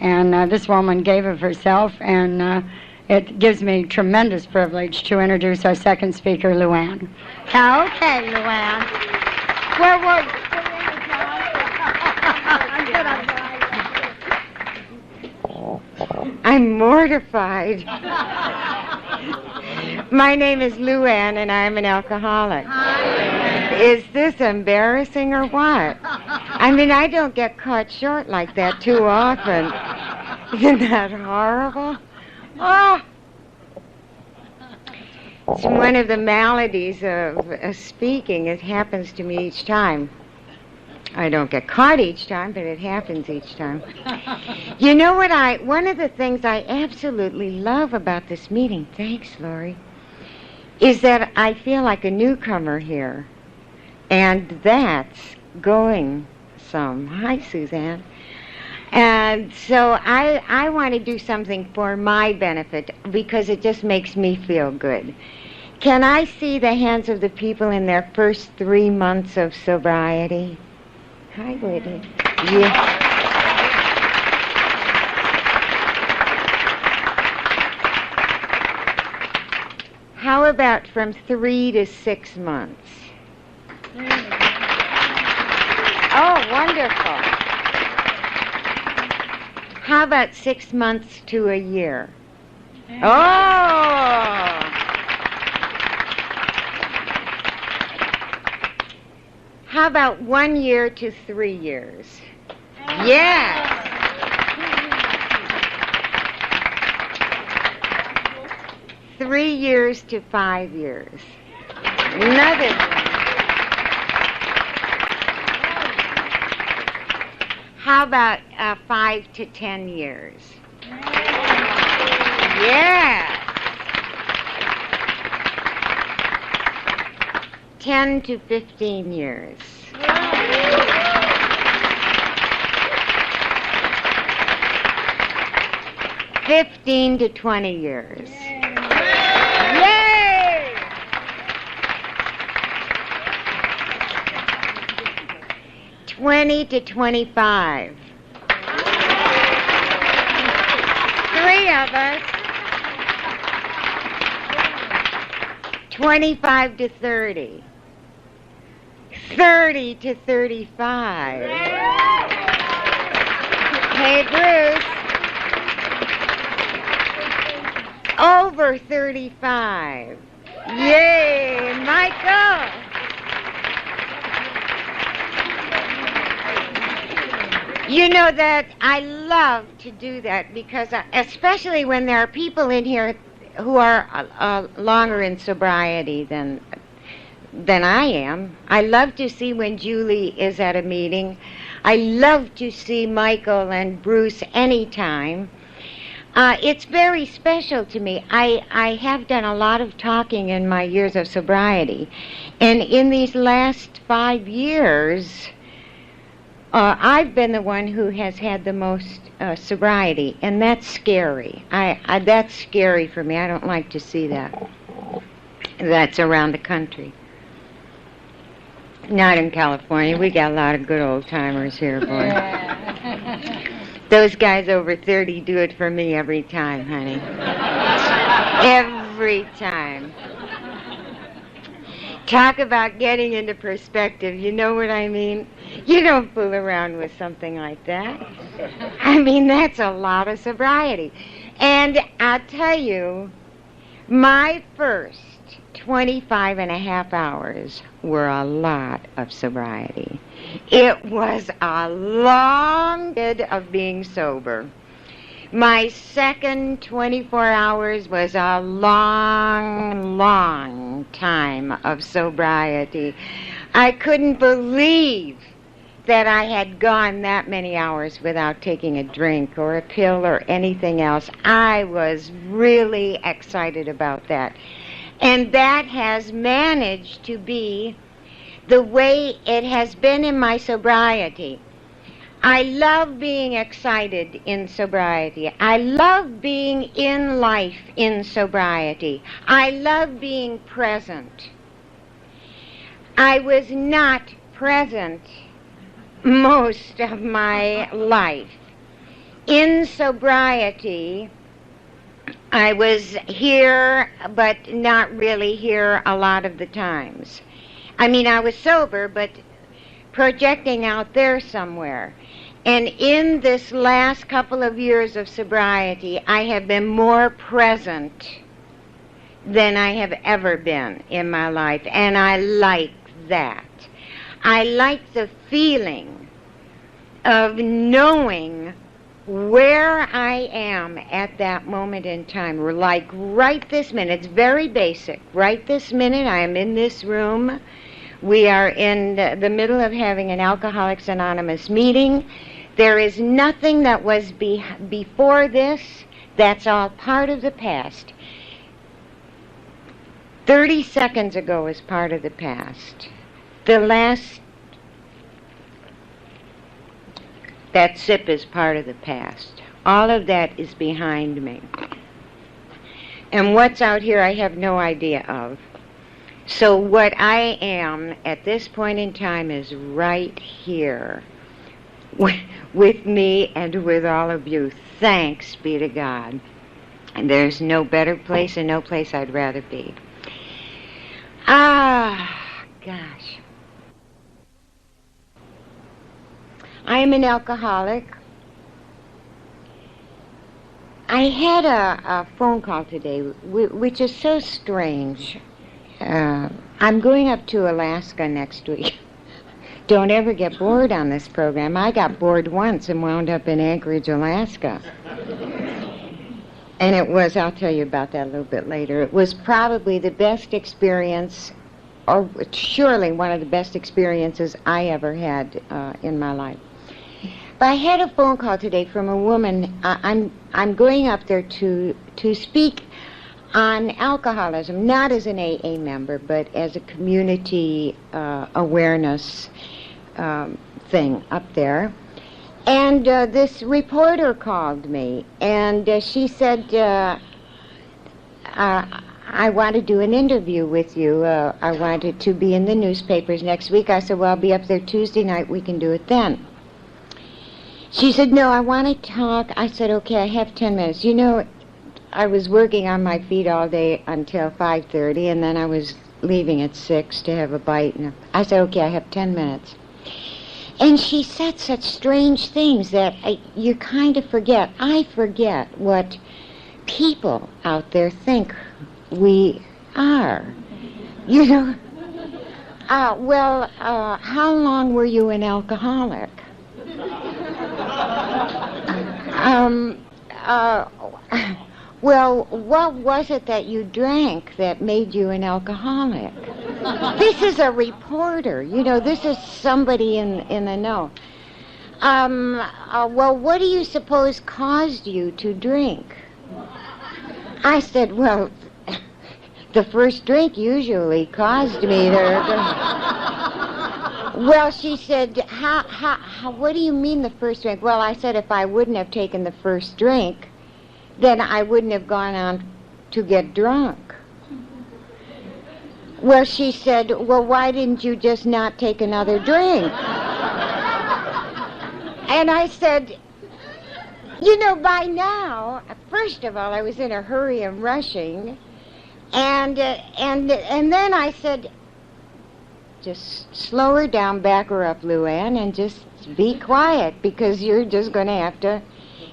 And this woman gave of herself, and it gives me tremendous privilege to introduce our second speaker, Luann. Okay, Luann. Where were you? I'm mortified. My name is Luann, and I'm an alcoholic. Is this embarrassing or what? I mean, I don't get caught short like that too often. Isn't that horrible? Oh! It's one of the maladies of speaking. It happens to me each time. I don't get caught each time, but it happens each time. You know what one of the things I absolutely love about this meeting, thanks, Lori, is that I feel like a newcomer here. And that's going some. Hi, Suzanne. And so I want to do something for my benefit because it just makes me feel good. Can I see the hands of the people in their first 3 months of sobriety? Hi, Whitney. Yeah. How about from 3 to 6 months? Oh, wonderful. How about 6 months to a year? Oh! How about 1 year to 3 years? Yes! 3 years to 5 years. Another one. How about 5 to 10 years? Yes! 10 to 15 years. 15 to 20 years. Yay! 20 to 25. 3 of us. 25 to 30. 30 to 35. Hey, Bruce. Over 35. Yay, Michael. You know that I love to do that because, especially when there are people in here who are longer in sobriety than I am. I love to see when Julie is at a meeting. I love to see Michael and Bruce anytime. It's very special to me. I have done a lot of talking in my years of sobriety. And in these last 5 years, I've been the one who has had the most sobriety. And that's scary. That's scary for me. I don't like to see that. That's around the country. Not in California. We got a lot of good old timers here, boy. Those guys over 30 do it for me every time, honey. Every time. Talk about getting into perspective. You know what I mean? You don't fool around with something like that. I mean, that's a lot of sobriety. And I'll tell you, my first 25 and a half hours were a lot of sobriety. It was a long bit of being sober. My second 24 hours was a long, long time of sobriety. I couldn't believe that I had gone that many hours without taking a drink or a pill or anything else. I was really excited about that. And that has managed to be the way it has been in my sobriety. I love being excited in sobriety. I love being in life in sobriety. I love being present. I was not present most of my life. In sobriety, I was here, but not really here a lot of the times. I mean, I was sober, but projecting out there somewhere. And in this last couple of years of sobriety, I have been more present than I have ever been in my life, and I like that. I like the feeling of knowing where I am at that moment in time. Like right this minute, it's very basic. Right this minute, I am in this room. We are in the middle of having an Alcoholics Anonymous meeting. There is nothing that was before this. That's all part of the past. 30 seconds ago is part of the past. That sip is part of the past. All of that is behind me. And what's out here I have no idea of. So what I am at this point in time is right here with me and with all of you. Thanks be to God. And there's no better place and no place I'd rather be. Gosh. I am an alcoholic. I had a phone call today, which is so strange. I'm going up to Alaska next week. Don't ever get bored on this program. I got bored once and wound up in Anchorage, Alaska. And it was, I'll tell you about that a little bit later, it was probably the best experience, or surely one of the best experiences I ever had in my life. But I had a phone call today from a woman. I'm going up there to speak on alcoholism, not as an AA member, but as a community awareness thing up there. And this reporter called me, and she said, I want to do an interview with you. I wanted to be in the newspapers next week. I said, well, I'll be up there Tuesday night. We can do it then. She said, no, I want to talk. I said, okay, I have 10 minutes. You know, I was working on my feet all day until 5:30, and then I was leaving at 6 to have a bite. And I said, okay, I have 10 minutes. And she said such strange things that you kind of forget. I forget what people out there think we are. You know, how long were you an alcoholic? Well, what was it that you drank that made you an alcoholic? This is a reporter, you know, this is somebody in the know. Well, what do you suppose caused you to drink? I said, well, the first drink usually caused me to... Well, she said, what do you mean the first drink? Well, I said if I wouldn't have taken the first drink, then I wouldn't have gone on to get drunk. Well, she said, well, why didn't you just not take another drink? And I said, you know, by now, first of all, I was in a hurry and rushing, and then I said, just slow her down, back her up, Luann, and just be quiet, because you're just going to have to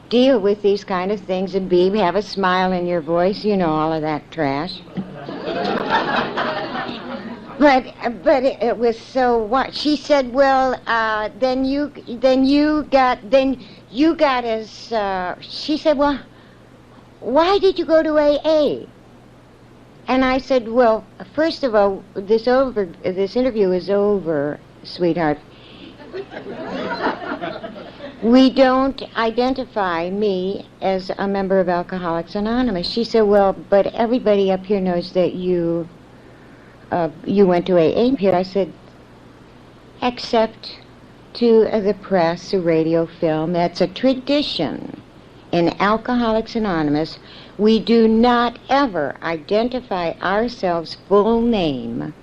deal with these kind of things and have a smile in your voice, you know, all of that trash. But it was so what? She said, well, then you got as, she said, well, why did you go to AA? And I said, well, first of all, this interview is over, sweetheart. We don't identify me as a member of Alcoholics Anonymous. She said, well, but everybody up here knows that you went to AA here. I said, except to the press, a radio, film. That's a tradition. In Alcoholics Anonymous, we do not ever identify ourselves full name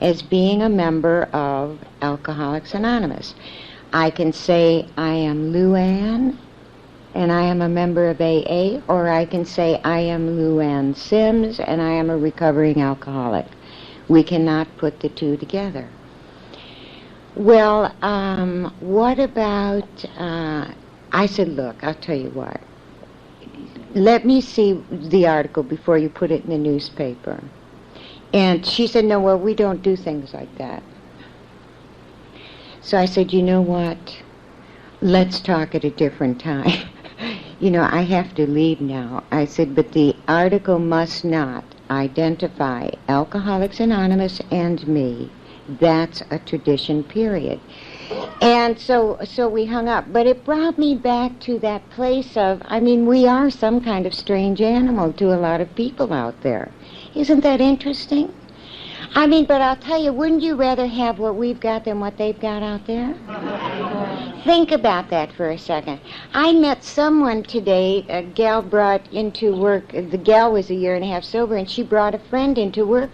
as being a member of Alcoholics Anonymous. I can say I am Luann and I am a member of AA, or I can say I am Luann Sims and I am a recovering alcoholic. We cannot put the two together. Well, what about, I said, look, I'll tell you what. Let me see the article before you put it in the newspaper. And she said, no, well, we don't do things like that. So I said, you know what? Let's talk at a different time. You know, I have to leave now. I said, but the article must not identify Alcoholics Anonymous and me. That's a tradition, period. And so we hung up. But it brought me back to that place of, I mean, we are some kind of strange animal to a lot of people out there. Isn't that interesting? I mean, but I'll tell you, wouldn't you rather have what we've got than what they've got out there? Think about that for a second. I met someone today, a gal brought into work, the gal was 1.5 years sober, and she brought a friend into work,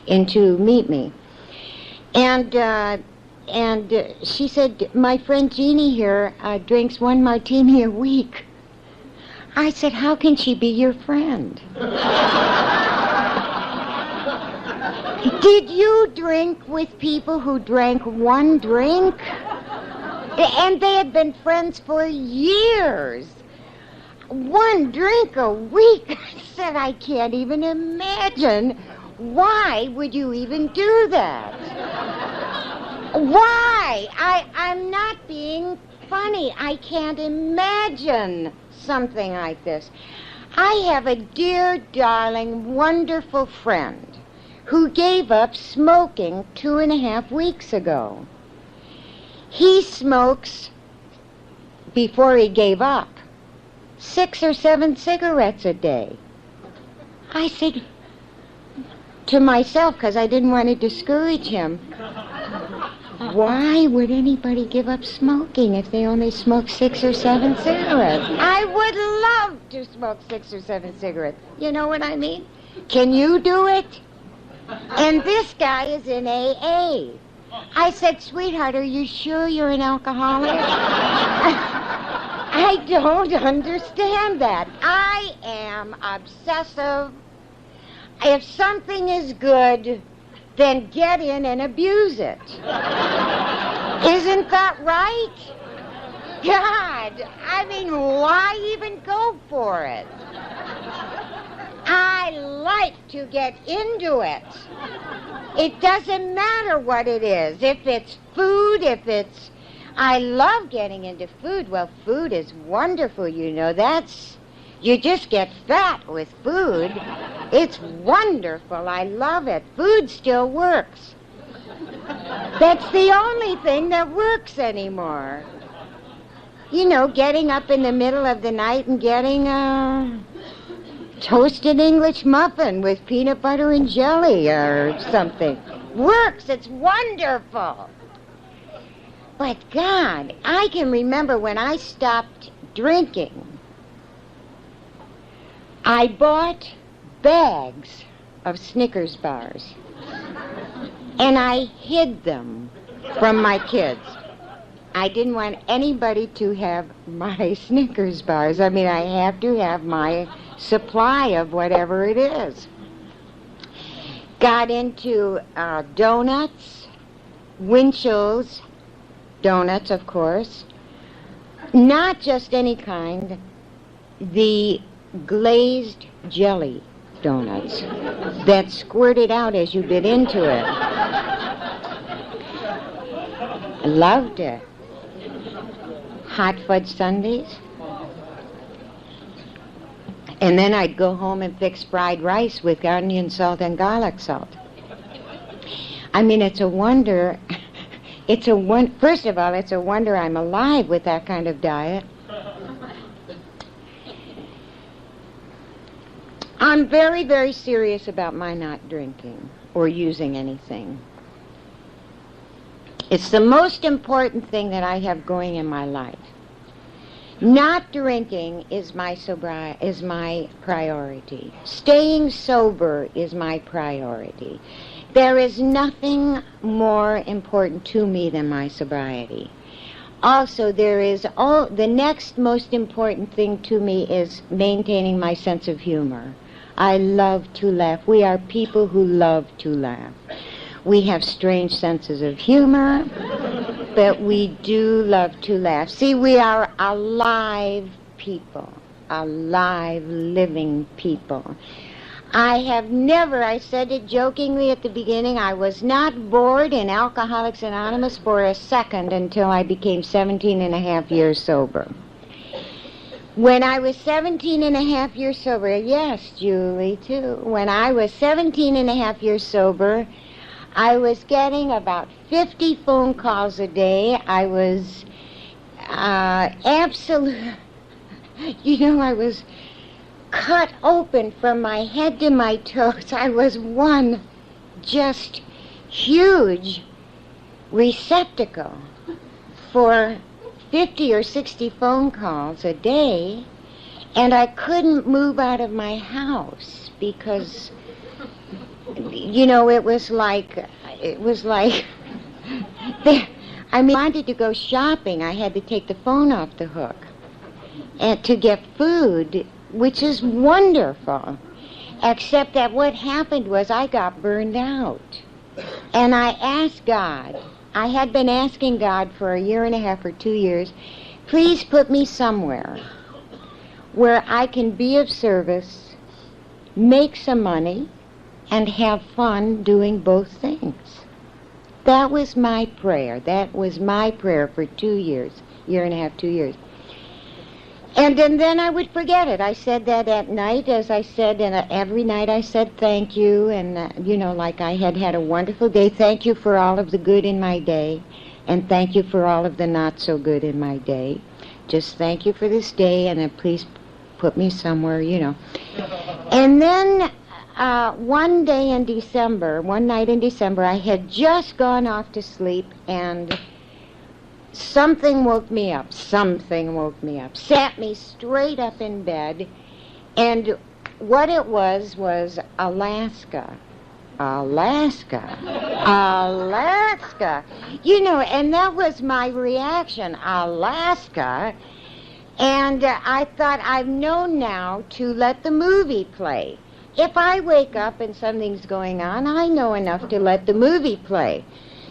in to meet me. And she said, my friend Jeannie here drinks 1 martini a week. I said, how can she be your friend? Did you drink with people who drank 1 drink? And they had been friends for years. 1 drink a week. I said, I can't even imagine. Why would you even do that? Why? I'm not being funny. I can't imagine something like this. I have a dear, darling, wonderful friend who gave up smoking 2.5 weeks ago. He smokes, before he gave up, 6 or 7 cigarettes a day. I said to myself, because I didn't want to discourage him, why would anybody give up smoking if they only smoke 6 or 7 cigarettes? I would love to smoke 6 or 7 cigarettes. You know what I mean? Can you do it? And this guy is in AA. I said, sweetheart, are you sure you're an alcoholic? I don't understand that. I am obsessive. If something is good, then get in and abuse it. Isn't that right? God, I mean, why even go for it? I like to get into it. It doesn't matter what it is. If it's food, I love getting into food. Well, food is wonderful, you know. You just get fat with food. It's wonderful. I love it. Food still works. That's the only thing that works anymore. You know, getting up in the middle of the night and getting a toasted English muffin with peanut butter and jelly or something. Works. It's wonderful. But God, I can remember when I stopped drinking, I bought bags of Snickers bars and I hid them from my kids. I didn't want anybody to have my Snickers bars. I mean, I have to have my supply of whatever it is. Got into donuts, Winchell's donuts, of course. Not just any kind, the glazed jelly donuts that squirted out as you bit into it. I loved it. Hot fudge sundaes. And then I'd go home and fix fried rice with onion salt and garlic salt. I mean, it's a wonder. First of all, it's a wonder I'm alive with that kind of diet. I'm very, very serious about my not drinking or using anything. It's the most important thing that I have going in my life. Not drinking is my priority. Staying sober is my priority. There is nothing more important to me than my sobriety. Also, the next most important thing to me is maintaining my sense of humor. I love to laugh. We are people who love to laugh. We have strange senses of humor, but we do love to laugh. See, we are alive people, alive, living people. I have never, I said it jokingly at the beginning, I was not bored in Alcoholics Anonymous for a second until I became 17 and a half years sober. When I was 17 and a half years sober, yes, Julie, too. When I was 17 and a half years sober, I was getting about 50 phone calls a day. I was absolute, I was cut open from my head to my toes. I was one just huge receptacle for 50 or 60 phone calls a day, and I couldn't move out of my house because, it was like, I wanted to go shopping. I had to take the phone off the hook and to get food, which is wonderful, except that what happened was I got burned out. And I asked God, I had been asking God for a year and a half or 2 years, please put me somewhere where I can be of service, make some money, and have fun doing both things. That was my prayer. That was my prayer for 2 years, year and a half, 2 years. And then I would forget it. I said that at night, as I said, and every night I said thank you, and, like I had had a wonderful day. Thank you for all of the good in my day, and thank you for all of the not so good in my day. Just thank you for this day, and then please put me somewhere, And then one day in December, one night in December, I had just gone off to sleep, and something woke me up, sat me straight up in bed, and what it was Alaska. Alaska. And that was my reaction, Alaska, and I thought, I've known now to let the movie play. If I wake up and something's going on, I know enough to let the movie play.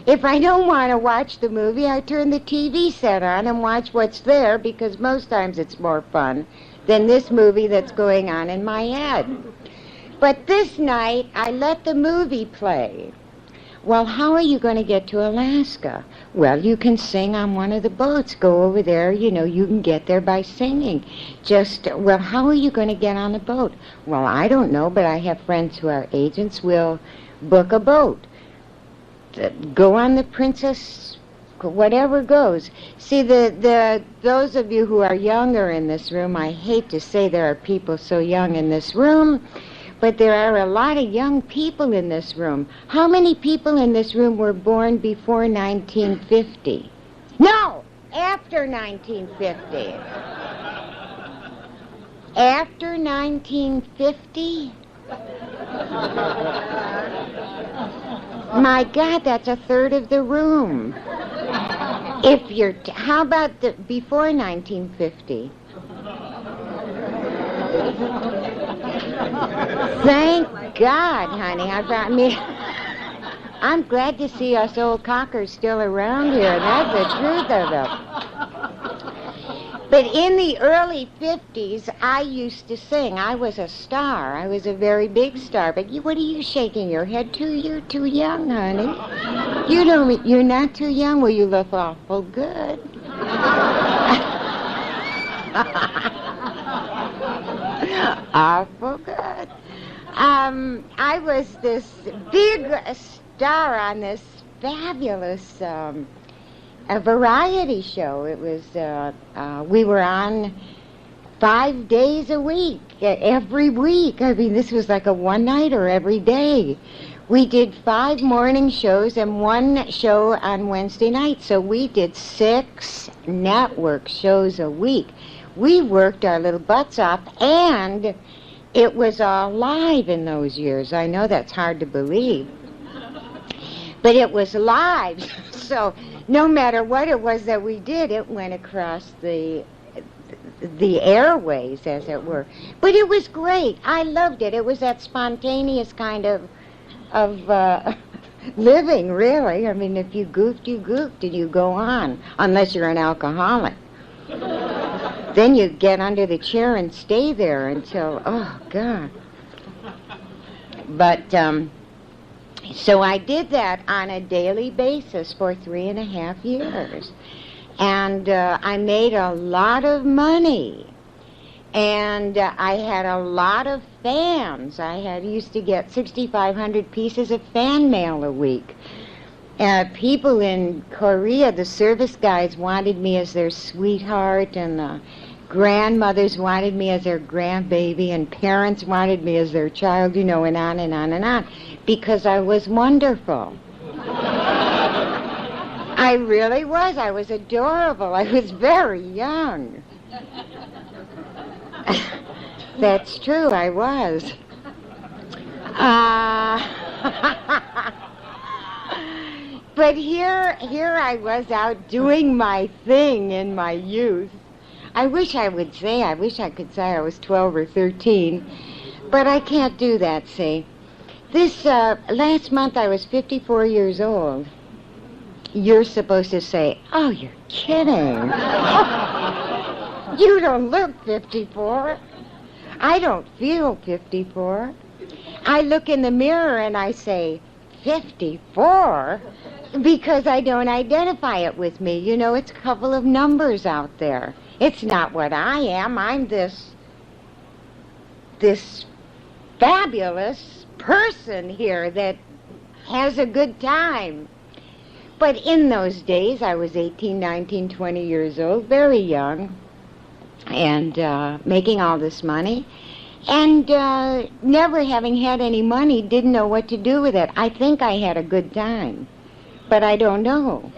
If I don't want to watch the movie, I turn the TV set on and watch what's there, because most times it's more fun than this movie that's going on in my head. But this night, I let the movie play. Well, how are you going to get to Alaska? Well, you can sing on one of the boats. Go over there, you can get there by singing. How are you going to get on a boat? Well, I don't know, but I have friends who are agents. We'll book a boat. Go on the Princess, whatever goes. See, those of you who are younger in this room, I hate to say there are people so young in this room, but there are a lot of young people in this room. How many people in this room were born before 1950? No, after 1950. After 1950? My God, that's a third of the room. How about before 1950? Thank God, honey. I'm glad to see us old cockers still around here. That's the truth of it. But in the early 50s, I used to sing. I was a star. I was a very big star. But what are you shaking your head to? You're too young, honey. You're not too young. Well, you look awful good. Awful good. I was this big star on this fabulous a variety show. It was, we were on 5 days a week, every week. I mean, this was like a one-nighter every day. We did 5 morning shows and 1 show on Wednesday night, so we did 6 network shows a week. We worked our little butts off, and it was all live in those years. I know that's hard to believe, but it was live, so no matter what it was that we did, it went across the airways, as it were. But it was great. I loved it. It was that spontaneous kind of living, really. I mean, if you goofed, you goofed, and you go on, unless you're an alcoholic. Then you get under the chair and stay there until, oh, God. But, so I did that on a daily basis for 3.5 years. And I made a lot of money. And I had a lot of fans. I used to get 6,500 pieces of fan mail a week. People in Korea, the service guys wanted me as their sweetheart, and the grandmothers wanted me as their grandbaby, and parents wanted me as their child, you know, and on and on and on, because I was wonderful. I really was. I was adorable. I was very young. That's true, I was. But here I was out doing my thing in my youth. I wish I could say I was 12 or 13, but I can't do that, see. This, last month I was 54 years old. You're supposed to say, oh, you're kidding. You don't look 54. I don't feel 54. I look in the mirror and I say, 54? Because I don't identify it with me. You know, it's a couple of numbers out there. It's not what I am. I'm this fabulous person here that has a good time. But in those days, I was 18, 19, 20 years old, very young, and making all this money, and never having had any money, didn't know what to do with it. I think I had a good time, but I don't know.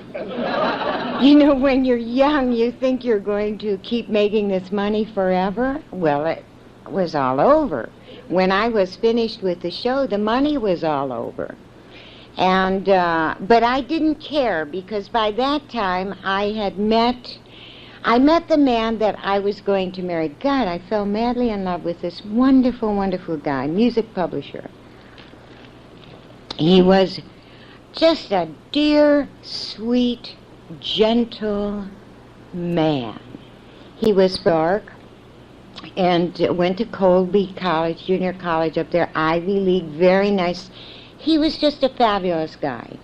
You know, when you're young, you think you're going to keep making this money forever. Well, it was all over. When I was finished with the show, the money was all over. And but I didn't care, because by that time I met the man that I was going to marry. God, I fell madly in love with this wonderful, wonderful guy, music publisher. He was just a dear, sweet, gentle man. He was dark and went to Colby College, junior college up there, Ivy League, very nice. He was just a fabulous guy.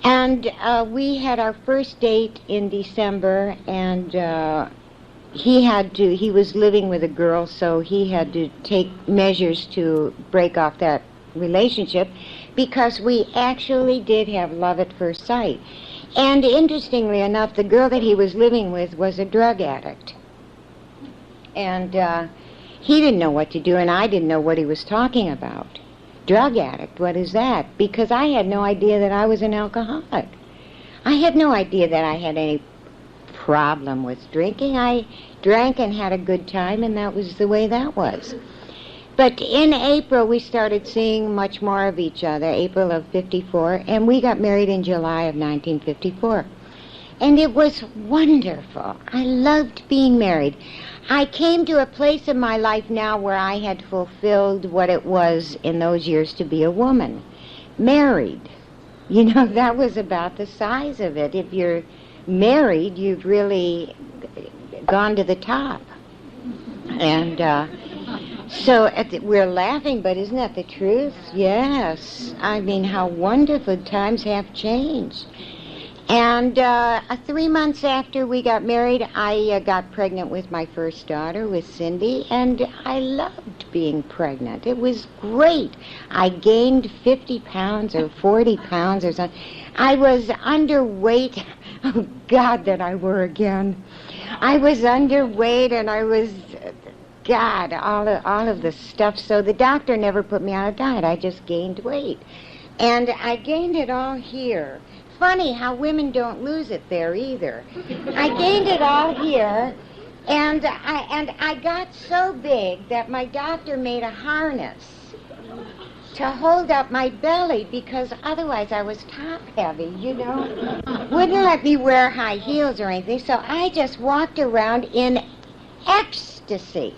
And we had our first date in December, and he was living with a girl, so he had to take measures to break off that relationship, because we actually did have love at first sight. And interestingly enough, the girl that he was living with was a drug addict. And he didn't know what to do, and I didn't know what he was talking about. Drug addict, what is that? Because I had no idea that I was an alcoholic. I had no idea that I had any problem with drinking. I drank and had a good time, and that was the way that was. But in April, we started seeing much more of each other, April of 54, and we got married in July of 1954. And it was wonderful. I loved being married. I came to a place in my life now where I had fulfilled what it was in those years to be a woman. Married. You know, that was about the size of it. If you're married, you've really gone to the top. And so we're laughing, but isn't that the truth? Yes. I mean, how wonderful times have changed. And 3 months after we got married, I got pregnant with my first daughter, with Cindy, and I loved being pregnant. It was great. I gained 50 pounds or 40 pounds or something. I was underweight. Oh, God, that I were again. I was underweight, and I was, God, all of the stuff. So the doctor never put me on a diet. I just gained weight. And I gained it all here. Funny how women don't lose it there either. I gained it all here, and I got so big that my doctor made a harness to hold up my belly, because otherwise I was top heavy, you know. Wouldn't let me wear high heels or anything, so I just walked around in ecstasy.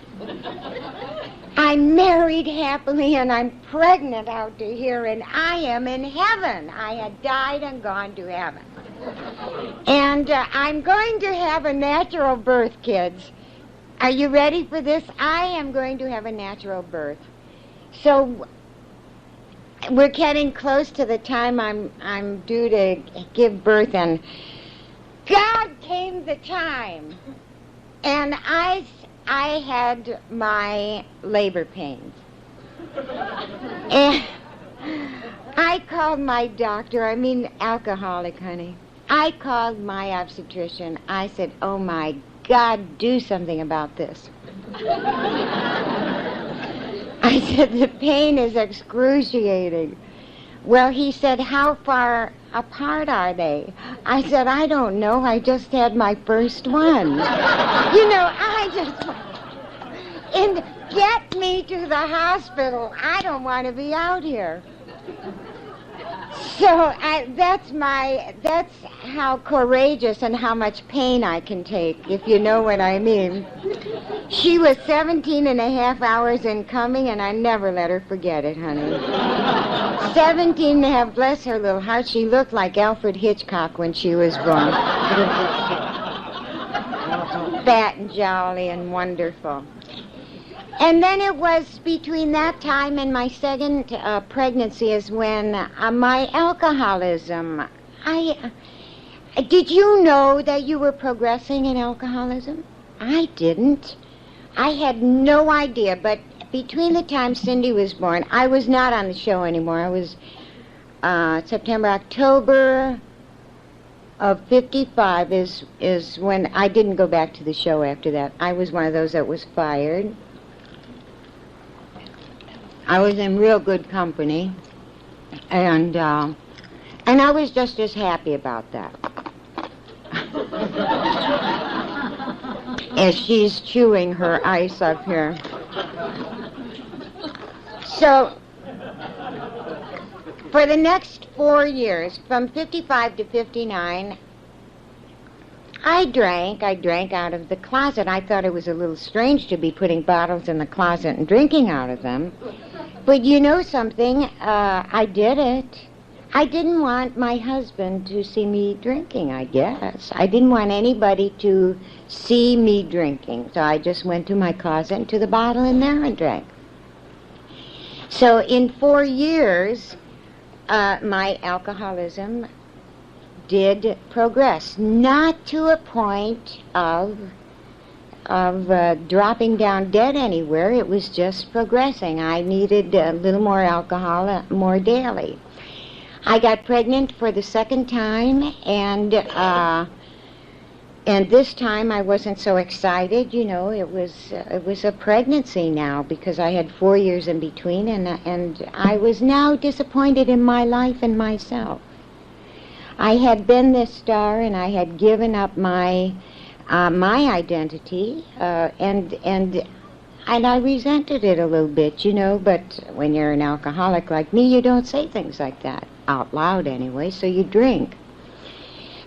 I'm married happily and I'm pregnant out to here and I am in heaven. I had died and gone to heaven. And I'm going to have a natural birth, kids. Are you ready for this? I am going to have a natural birth. So we're getting close to the time I'm due to give birth, and God came the time. And I had my labor pains. And I called my doctor, alcoholic, honey. I called my obstetrician. I said, oh my God, do something about this. I said, the pain is excruciating. Well, he said, how far apart are they? I said, I don't know. I just had my first one. And get me to the hospital. I don't want to be out here. So that's how courageous and how much pain I can take, if you know what I mean. She was 17 and a half hours in coming, and I never let her forget it, honey. 17 and a half, bless her little heart. She looked like Alfred Hitchcock when she was born. Fat and jolly and wonderful. And then it was between that time and my second pregnancy is when my alcoholism, did you know that you were progressing in alcoholism? I didn't. I had no idea, but between the time Cindy was born, I was not on the show anymore. I was October of 55 is when I didn't go back to the show after that. I was one of those that was fired. I was in real good company, and I was just as happy about that. As she's chewing her ice up here. So, for the next 4 years, from 55 to 59, I drank out of the closet. I thought it was a little strange to be putting bottles in the closet and drinking out of them. But you know something? I did it. I didn't want my husband to see me drinking, I guess. I didn't want anybody to see me drinking. So I just went to my closet and to the bottle in there and drank. So in 4 years, my alcoholism did progress. Not to a point of dropping down dead anywhere. It was just progressing. I needed a little more alcohol, more daily. I got pregnant for the second time, and this time I wasn't so excited. You know, it was a pregnancy now because I had 4 years in between, and I was now disappointed in my life and myself. I had been this star, and I had given up my identity, and I resented it a little bit, you know, but when you're an alcoholic like me, you don't say things like that, out loud anyway, so you drink.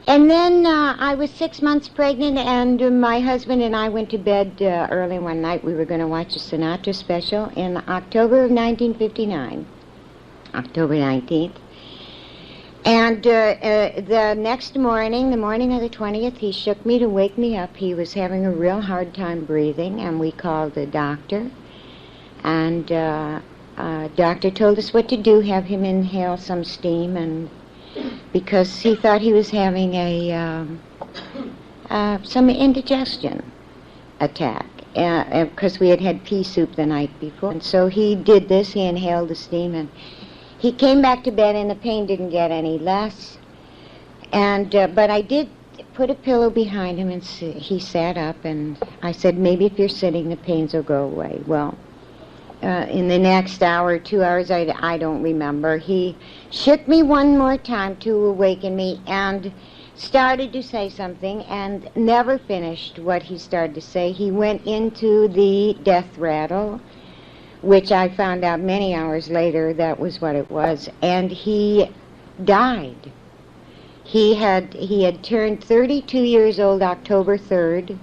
And then I was 6 months pregnant, and my husband and I went to bed early one night. We were going to watch a Sinatra special in October of 1959, October 19th. And the next morning, the morning of the 20th, he shook me to wake me up. He was having a real hard time breathing, and we called the doctor. And doctor told us what to do, have him inhale some steam, and because he thought he was having some indigestion attack, because we had pea soup the night before. And so he did this, he inhaled the steam, and he came back to bed, and the pain didn't get any less. And but I did put a pillow behind him, and he sat up, and I said, maybe if you're sitting, the pains will go away. Well, in the next hour, 2 hours, I don't remember, he shook me one more time to awaken me and started to say something and never finished what he started to say. He went into the death rattle, which I found out many hours later that was what it was, and he died. He had turned 32 years old October 3rd,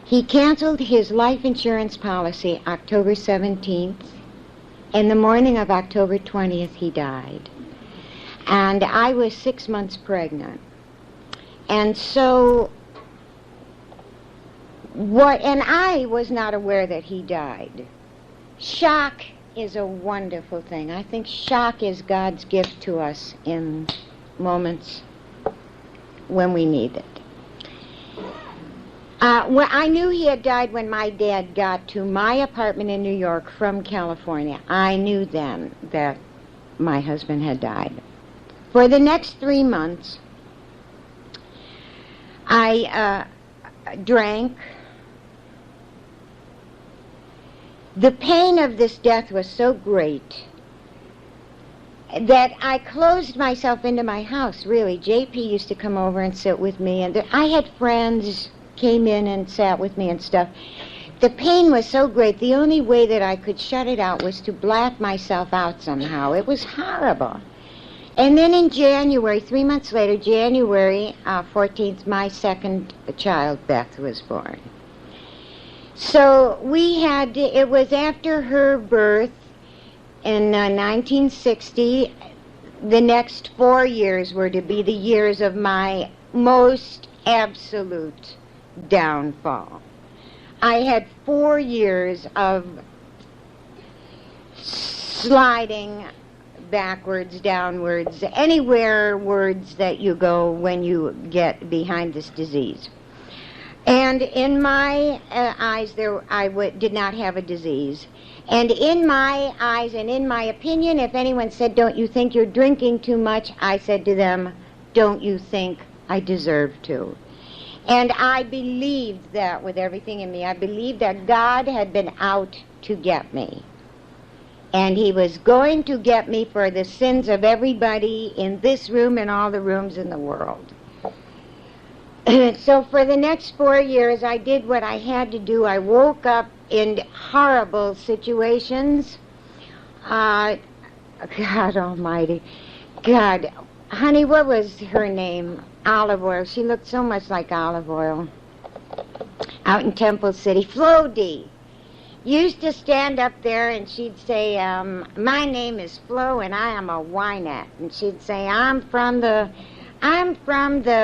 He canceled his life insurance policy October 17th. In the morning of October 20th, he died. And I was 6 months pregnant. And so, and I was not aware that he died. Shock is a wonderful thing. I think shock is God's gift to us in moments when we need it. Well, I knew he had died when my dad got to my apartment in New York from California. I knew then that my husband had died. For the next 3 months, I drank. The pain of this death was so great that I closed myself into my house, really. JP used to come over and sit with me, and I had friends came in and sat with me and stuff. The pain was so great, the only way that I could shut it out was to black myself out somehow. It was horrible. And then in January, 3 months later, January 14th, my second child, Beth, was born. So it was after her birth in 1960. The next 4 years were to be the years of my most absolute downfall. I had 4 years of sliding backwards, downwards, anywhere words that you go when you get behind this disease. And in my eyes, did not have a disease. And in my eyes and in my opinion, if anyone said, "Don't you think you're drinking too much?" I said to them, "Don't you think I deserve to?" And I believed that with everything in me. I believed that God had been out to get me. And he was going to get me for the sins of everybody in this room and all the rooms in the world. So for the next 4 years, I did what I had to do. I woke up in horrible situations. God almighty. God. Honey, what was her name? Olive oil. She looked so much like olive oil. Out in Temple City. Flo D. Used to stand up there and she'd say, "My name is Flo and I am a whinette." And she'd say, I'm from the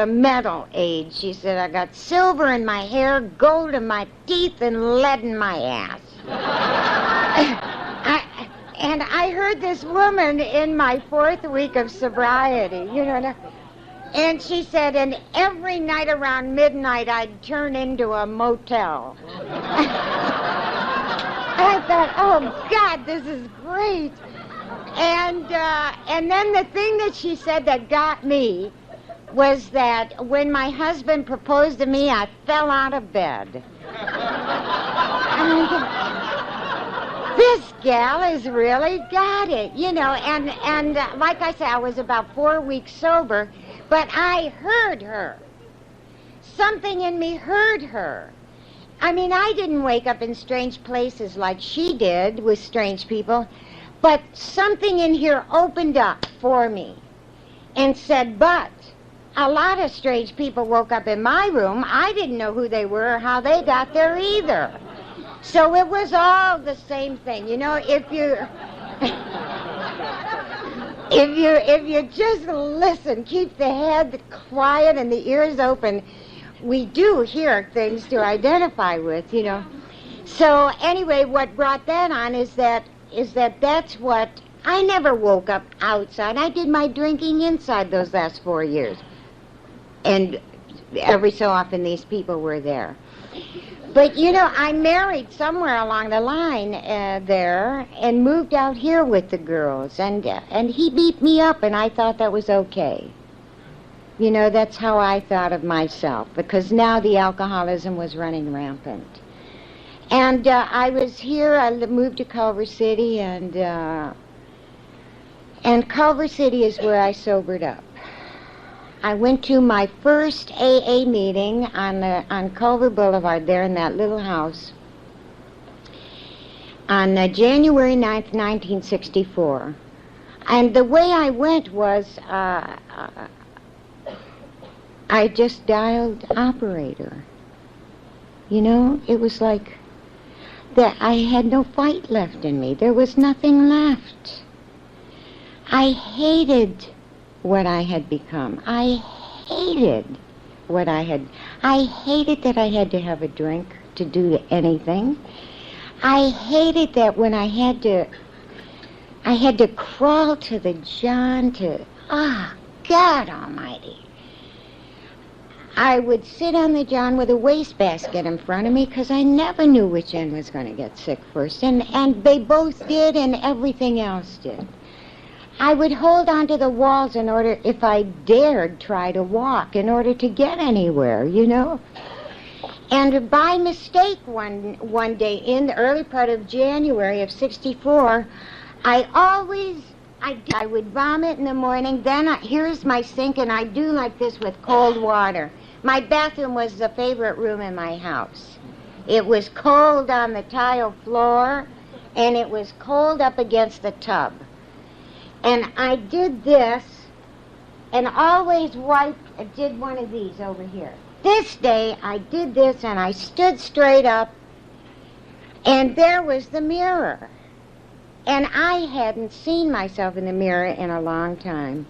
metal age. She said, "I got silver in my hair, gold in my teeth, and lead in my ass." And I heard this woman in my 4th week of sobriety, and she said, and every night around midnight I'd turn into a motel. I thought, oh God, this is great. And then the thing that she said that got me was that when my husband proposed to me, I fell out of bed. This gal has really got it, and like I said, I was about 4 weeks sober, but I heard her. Something in me heard her. I mean, I didn't wake up in strange places like she did with strange people, but something in here opened up for me and said, but a lot of strange people woke up in my room. I didn't know who they were or how they got there either. So it was all the same thing. If you just listen, keep the head quiet and the ears open, we do hear things to identify with, So anyway, what brought that on is that that's what, I never woke up outside. I did my drinking inside those last 4 years. And every so often these people were there. But, I married somewhere along the line there and moved out here with the girls. And he beat me up, and I thought that was okay. That's how I thought of myself, because now the alcoholism was running rampant. And I was here, I moved to Culver City, and Culver City is where I sobered up. I went to my first AA meeting on Culver Boulevard there in that little house on January 9th, 1964. And the way I went was I just dialed operator. You know, it was like that I had no fight left in me. There was nothing left. I hated what I had become. I hated I hated that I had to have a drink to do anything. I hated that when I had to crawl to the John to, God almighty. I would sit on the John with a wastebasket in front of me because I never knew which end was going to get sick first. And they both did, and everything else did. I would hold onto the walls in order, if I dared try to walk, in order to get anywhere, you know. And by mistake one day in the early part of January of '64, I would vomit in the morning, then here's my sink, and I do like this with cold water. My bathroom was the favorite room in my house. It was cold on the tile floor, and it was cold up against the tub. And I did this, and always did one of these over here. This day, I did this, and I stood straight up, and there was the mirror. And I hadn't seen myself in the mirror in a long time.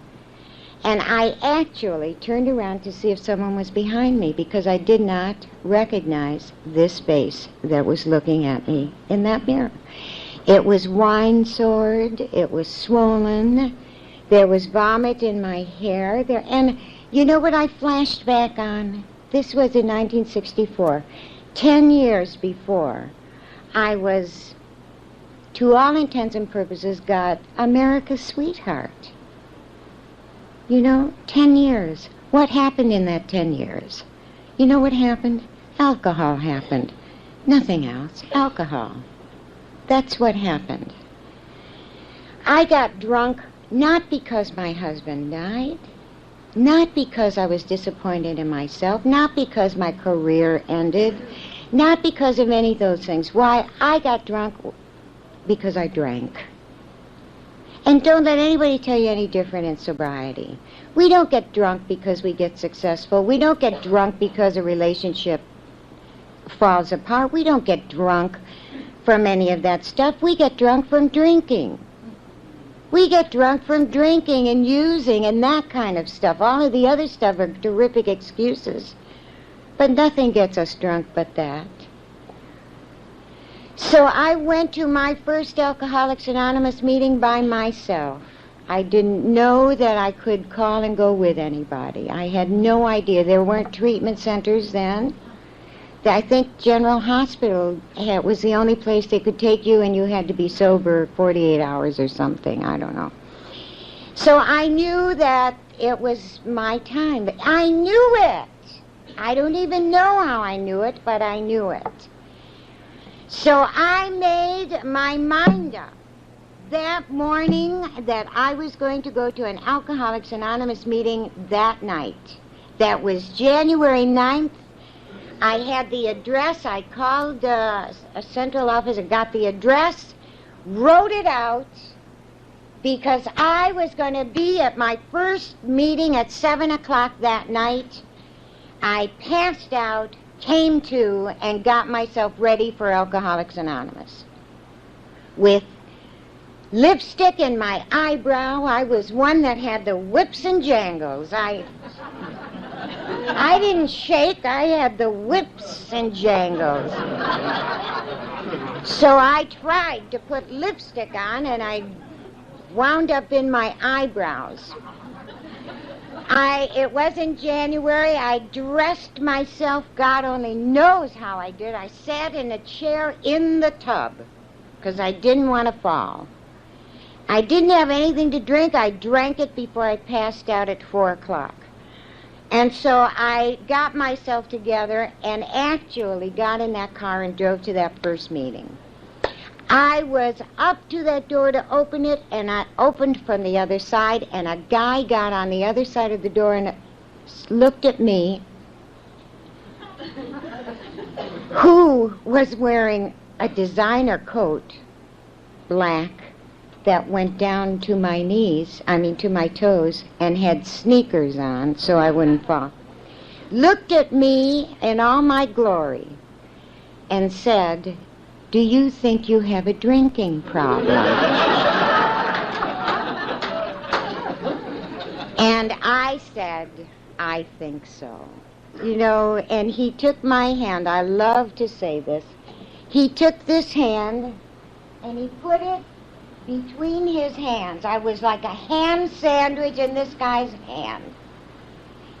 And I actually turned around to see if someone was behind me because I did not recognize this face that was looking at me in that mirror. It was wine-sored, it was swollen, there was vomit in my hair, and you know what I flashed back on? This was in 1964. 10 years before, I was, to all intents and purposes, got America's sweetheart. You know, 10 years. What happened in that 10 years? You know what happened? Alcohol happened. Nothing else. Alcohol. That's what happened. I got drunk not because my husband died, not because I was disappointed in myself, not because my career ended, not because of any of those things. Why? I got drunk because I drank. And don't let anybody tell you any different in sobriety. We don't get drunk because we get successful. We don't get drunk because a relationship falls apart. We don't get drunk from any of that stuff. We get drunk from drinking. We get drunk from drinking and using and that kind of stuff. All of the other stuff are terrific excuses. But nothing gets us drunk but that. So I went to my first Alcoholics Anonymous meeting by myself. I didn't know that I could call and go with anybody. I had no idea. There weren't treatment centers then. I think General Hospital was the only place they could take you, and you had to be sober 48 hours or something. I don't know. So I knew that it was my time. But I knew it. I don't even know how I knew it, but I knew it. So I made my mind up that morning that I was going to go to an Alcoholics Anonymous meeting that night. That was January 9th. I had the address. I called a central office and got the address, wrote it out, because I was going to be at my first meeting at 7 o'clock that night. I passed out, came to, and got myself ready for Alcoholics Anonymous. With lipstick in my eyebrow, I was one that had the whips and jangles. I didn't shake, I had the whips and jangles. So I tried to put lipstick on, and I wound up in my eyebrows. It was in January. I dressed myself, God only knows how I did. I sat in a chair in the tub because I didn't want to fall. I didn't have anything to drink. I drank it before I passed out at 4 o'clock. And so I got myself together and actually got in that car and drove to that first meeting. I was up to that door to open it, and I opened from the other side, and a guy got on the other side of the door and looked at me, who was wearing a designer coat, black, that went down to my knees, to my toes, and had sneakers on so I wouldn't fall. Looked at me in all my glory, and said, "Do you think you have a drinking problem?" And I said, "I think so." You know, and he took my hand. I love to say this. He took this hand and he put it between his hands. I was like a ham sandwich in this guy's hand.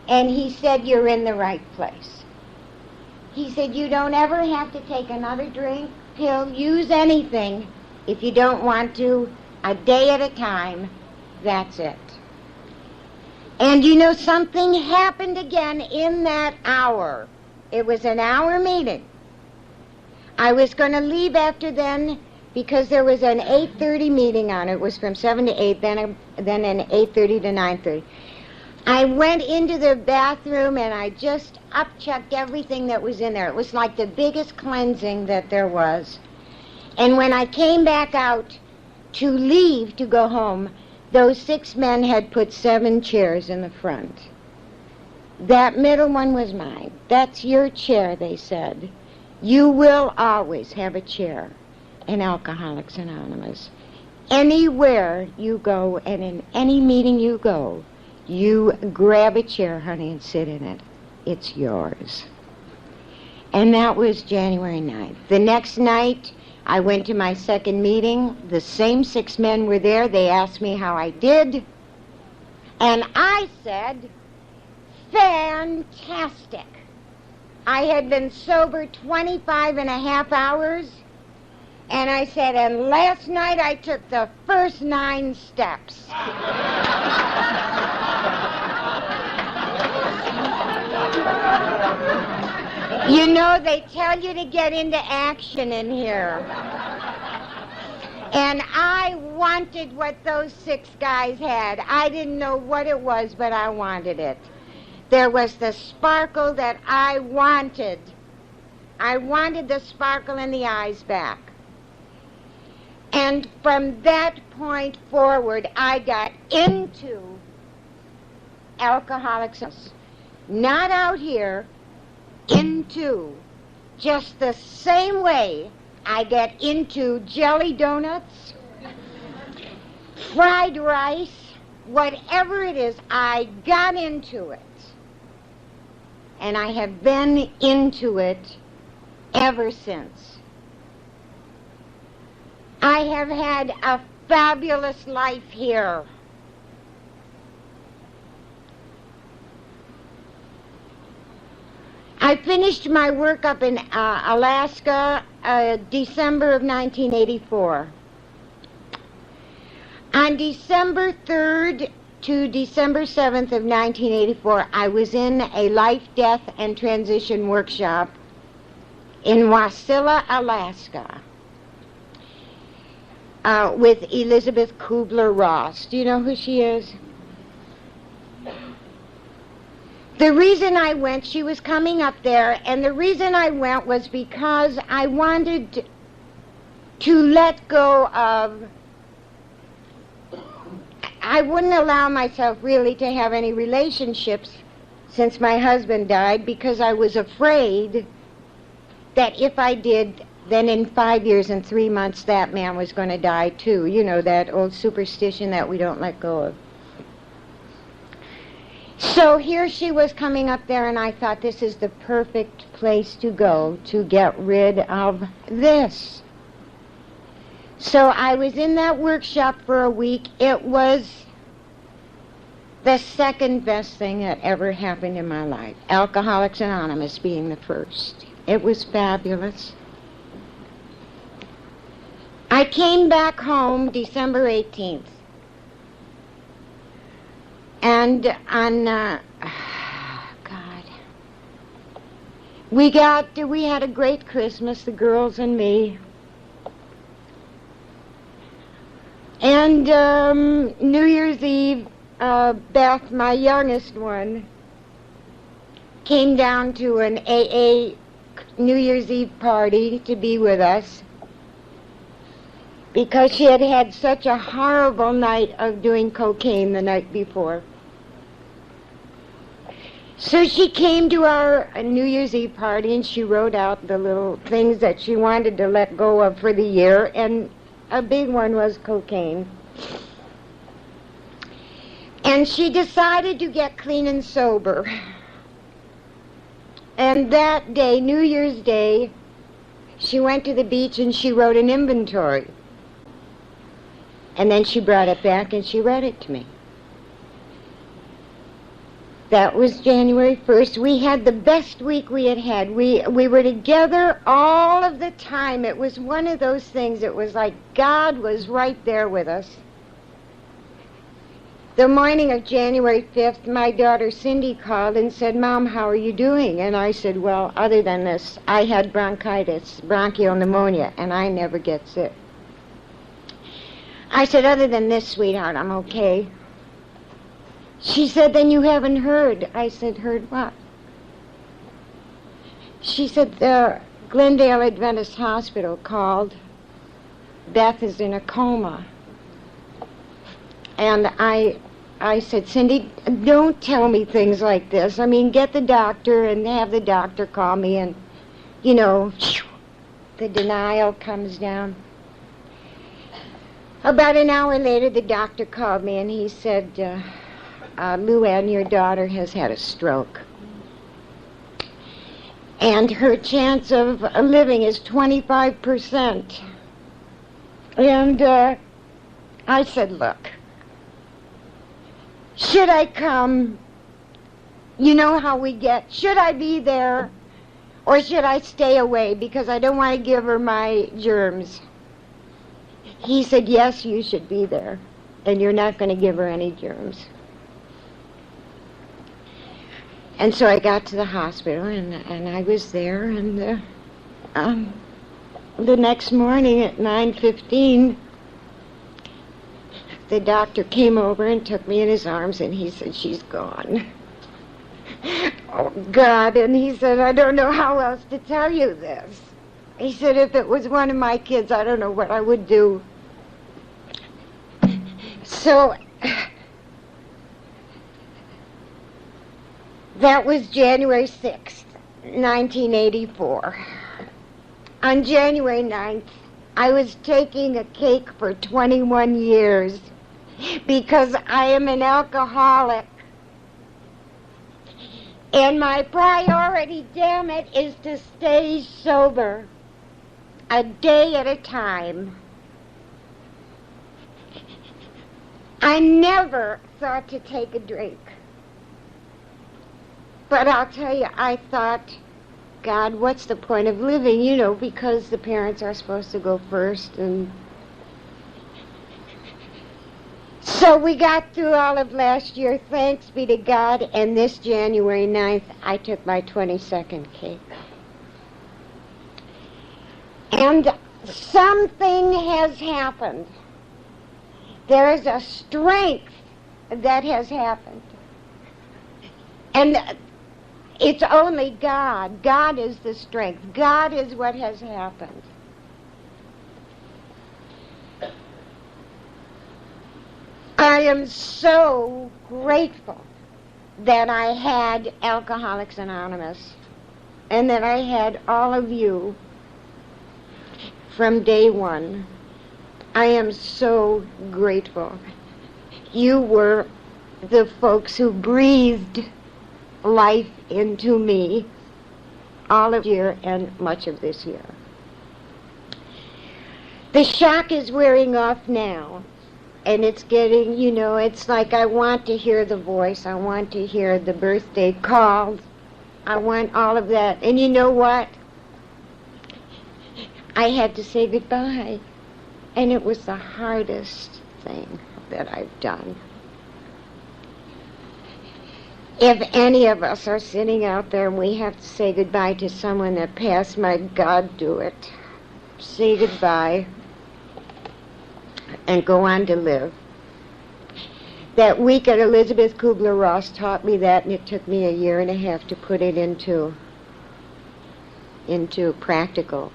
And he said, "You're in the right place." He said, "You don't ever have to take another drink, pill, use anything if you don't want to, a day at a time. That's it." And you know, something happened again in that hour. It was an hour meeting. I was going to leave after then because there was an 8:30 meeting on it. It was from 7 to 8, then an 8:30 to 9:30. I went into the bathroom and I just upchucked everything that was in there. It was like the biggest cleansing that there was. And when I came back out to leave to go home, those 6 men had put 7 chairs in the front. That middle one was mine. "That's your chair," they said. "You will always have a chair in Alcoholics Anonymous. Anywhere you go and in any meeting you go, you grab a chair, honey, and sit in it. It's yours." And that was January 9th. The next night, I went to my second meeting. The same 6 men were there. They asked me how I did. And I said, "Fantastic." I had been sober 25 and a half hours. And I said, "And last night I took the first 9 steps." You know, they tell you to get into action in here. And I wanted what those 6 guys had. I didn't know what it was, but I wanted it. There was the sparkle that I wanted. I wanted the sparkle in the eyes back. And from that point forward, I got into Alcoholics, not out here, into, just the same way I get into jelly donuts, fried rice, whatever it is, I got into it. And I have been into it ever since. I have had a fabulous life here. I finished my work up in Alaska, December of 1984. On December 3rd to December 7th of 1984, I was in a life, death, and transition workshop in Wasilla, Alaska, with Elizabeth Kubler-Ross. Do you know who she is? The reason I went, she was coming up there, and the reason I went was because I wanted to let go of, I wouldn't allow myself really to have any relationships since my husband died, because I was afraid that if I did, then in 5 years and 3 months that man was going to die too. You know, that old superstition that we don't let go of. So here she was coming up there, and I thought, this is the perfect place to go to get rid of this. So I was in that workshop for a week. It was the second best thing that ever happened in my life. Alcoholics Anonymous being the first. It was fabulous. I came back home December 18th. And on, we had a great Christmas, the girls and me. And New Year's Eve, Beth, my youngest one, came down to an AA New Year's Eve party to be with us, because she had had such a horrible night of doing cocaine the night before. So she came to our New Year's Eve party, and she wrote out the little things that she wanted to let go of for the year, and a big one was cocaine. And she decided to get clean and sober. And that day, New Year's Day, she went to the beach and she wrote an inventory. And then she brought it back and she read it to me. That was January 1st. We had the best week we had had. We were together all of the time. It was one of those things. It was like God was right there with us. The morning of January 5th, my daughter Cindy called and said, "Mom, how are you doing?" And I said, "Well, other than this, I had bronchitis, bronchial pneumonia, and I never get sick." I said, "Other than this, sweetheart, I'm okay." She said, "Then you haven't heard." I said, "Heard what?" She said, "The Glendale Adventist Hospital called. Beth is in a coma." And I said, "Cindy, don't tell me things like this. I mean, get the doctor and have the doctor call me," and, you know, the denial comes down. About an hour later, the doctor called me and he said, "Luann, your daughter has had a stroke. And her chance of living is 25%. And I said, "Look, should I come? You know how we get. Should I be there or should I stay away because I don't want to give her my germs?" He said, "Yes, you should be there, and you're not going to give her any germs." And so I got to the hospital, and I was there, and the next morning at 9:15, the doctor came over and took me in his arms, and he said, "She's gone." Oh, God, and he said, "I don't know how else to tell you this." He said, "If it was one of my kids, I don't know what I would do." So that was January 6th, 1984. On January 9th, I was taking a cake for 21 years because I am an alcoholic. And my priority, damn it, is to stay sober a day at a time. I never thought to take a drink. But I'll tell you, I thought, God, what's the point of living? You know, because the parents are supposed to go first. And so we got through all of last year, thanks be to God, and this January 9th, I took my 22nd cake. And something has happened. There is a strength that has happened. And it's only God. God is the strength. God is what has happened. I am so grateful that I had Alcoholics Anonymous and that I had all of you from day one. I am so grateful. You were the folks who breathed life into me all of year and much of this year. The shock is wearing off now, and it's getting, you know, it's like I want to hear the voice, I want to hear the birthday calls, I want all of that. And you know what? I had to say goodbye, and it was the hardest thing that I've done. If any of us are sitting out there and we have to say goodbye to someone that passed, my God, do it. Say goodbye and go on to live. That week at Elizabeth Kubler-Ross taught me that, and it took me a year and a half to put it into practical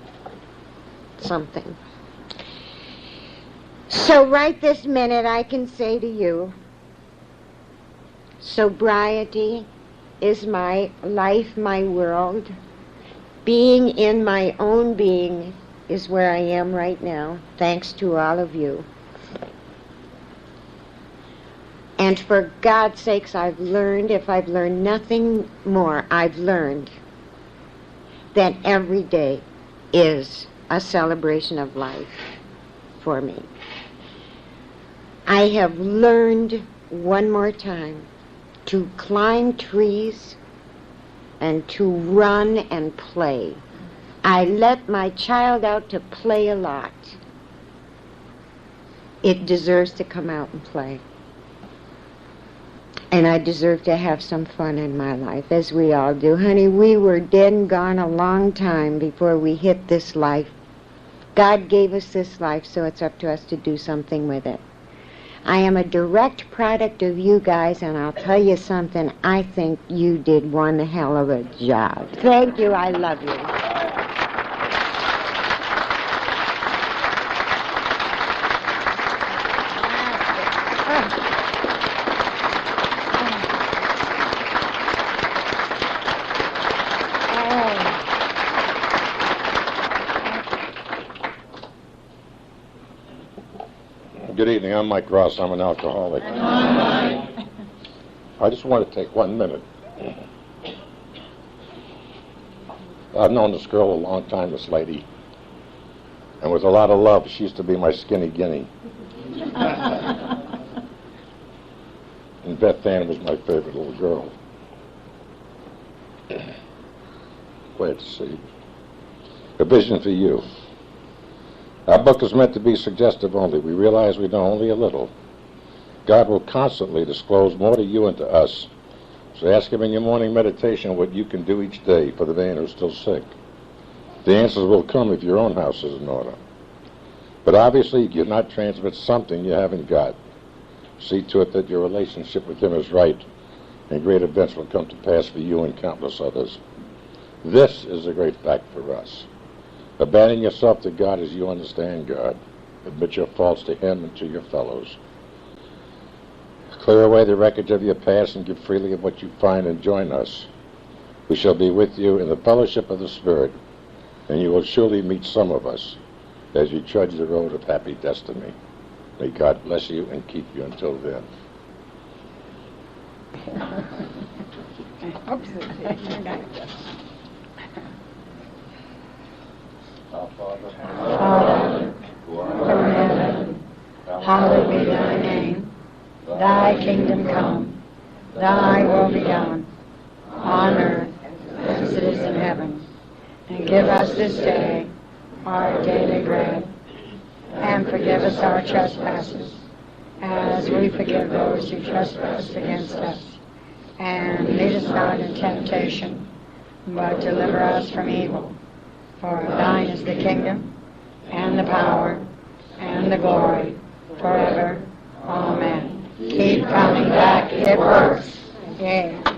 something. So right this minute I can say to you, sobriety is my life, my world. Being in my own being is where I am right now, thanks to all of you. And for God's sakes, I've learned, if I've learned nothing more, I've learned that every day is a celebration of life for me. I have learned one more time to climb trees and to run and play. I let my child out to play a lot. It deserves to come out and play. And I deserve to have some fun in my life, as we all do. Honey, we were dead and gone a long time before we hit this life. God gave us this life, so it's up to us to do something with it. I am a direct product of you guys, and I'll tell you something, I think you did one hell of a job. Thank you, I love you. Good evening. I'm Mike Ross. I'm an alcoholic. I just want to take 1 minute. I've known this girl a long time, this lady. And with a lot of love, she used to be my skinny guinea. And Beth Ann was my favorite little girl. Glad to see you. A vision for you. Our book is meant to be suggestive only. We realize we know only a little. God will constantly disclose more to you and to us. So ask Him in your morning meditation what you can do each day for the man who's still sick. The answers will come if your own house is in order. But obviously you cannot transmit something you haven't got. See to it that your relationship with Him is right, and great events will come to pass for you and countless others. This is a great fact for us. Abandon yourself to God as you understand God. Admit your faults to Him and to your fellows. Clear away the wreckage of your past and give freely of what you find and join us. We shall be with you in the fellowship of the Spirit, and you will surely meet some of us as you trudge the road of happy destiny. May God bless you and keep you until then. Our Father, who art in heaven, hallowed be thy name. Thy kingdom come, thy will be done, on earth as it is in heaven. And give us this day our daily bread, and forgive us our trespasses, as we forgive those who trespass against us. And lead us not in temptation, but deliver us from evil. For thine is the kingdom, and the power, and the glory, forever. Amen. Keep coming back, it works. Yeah.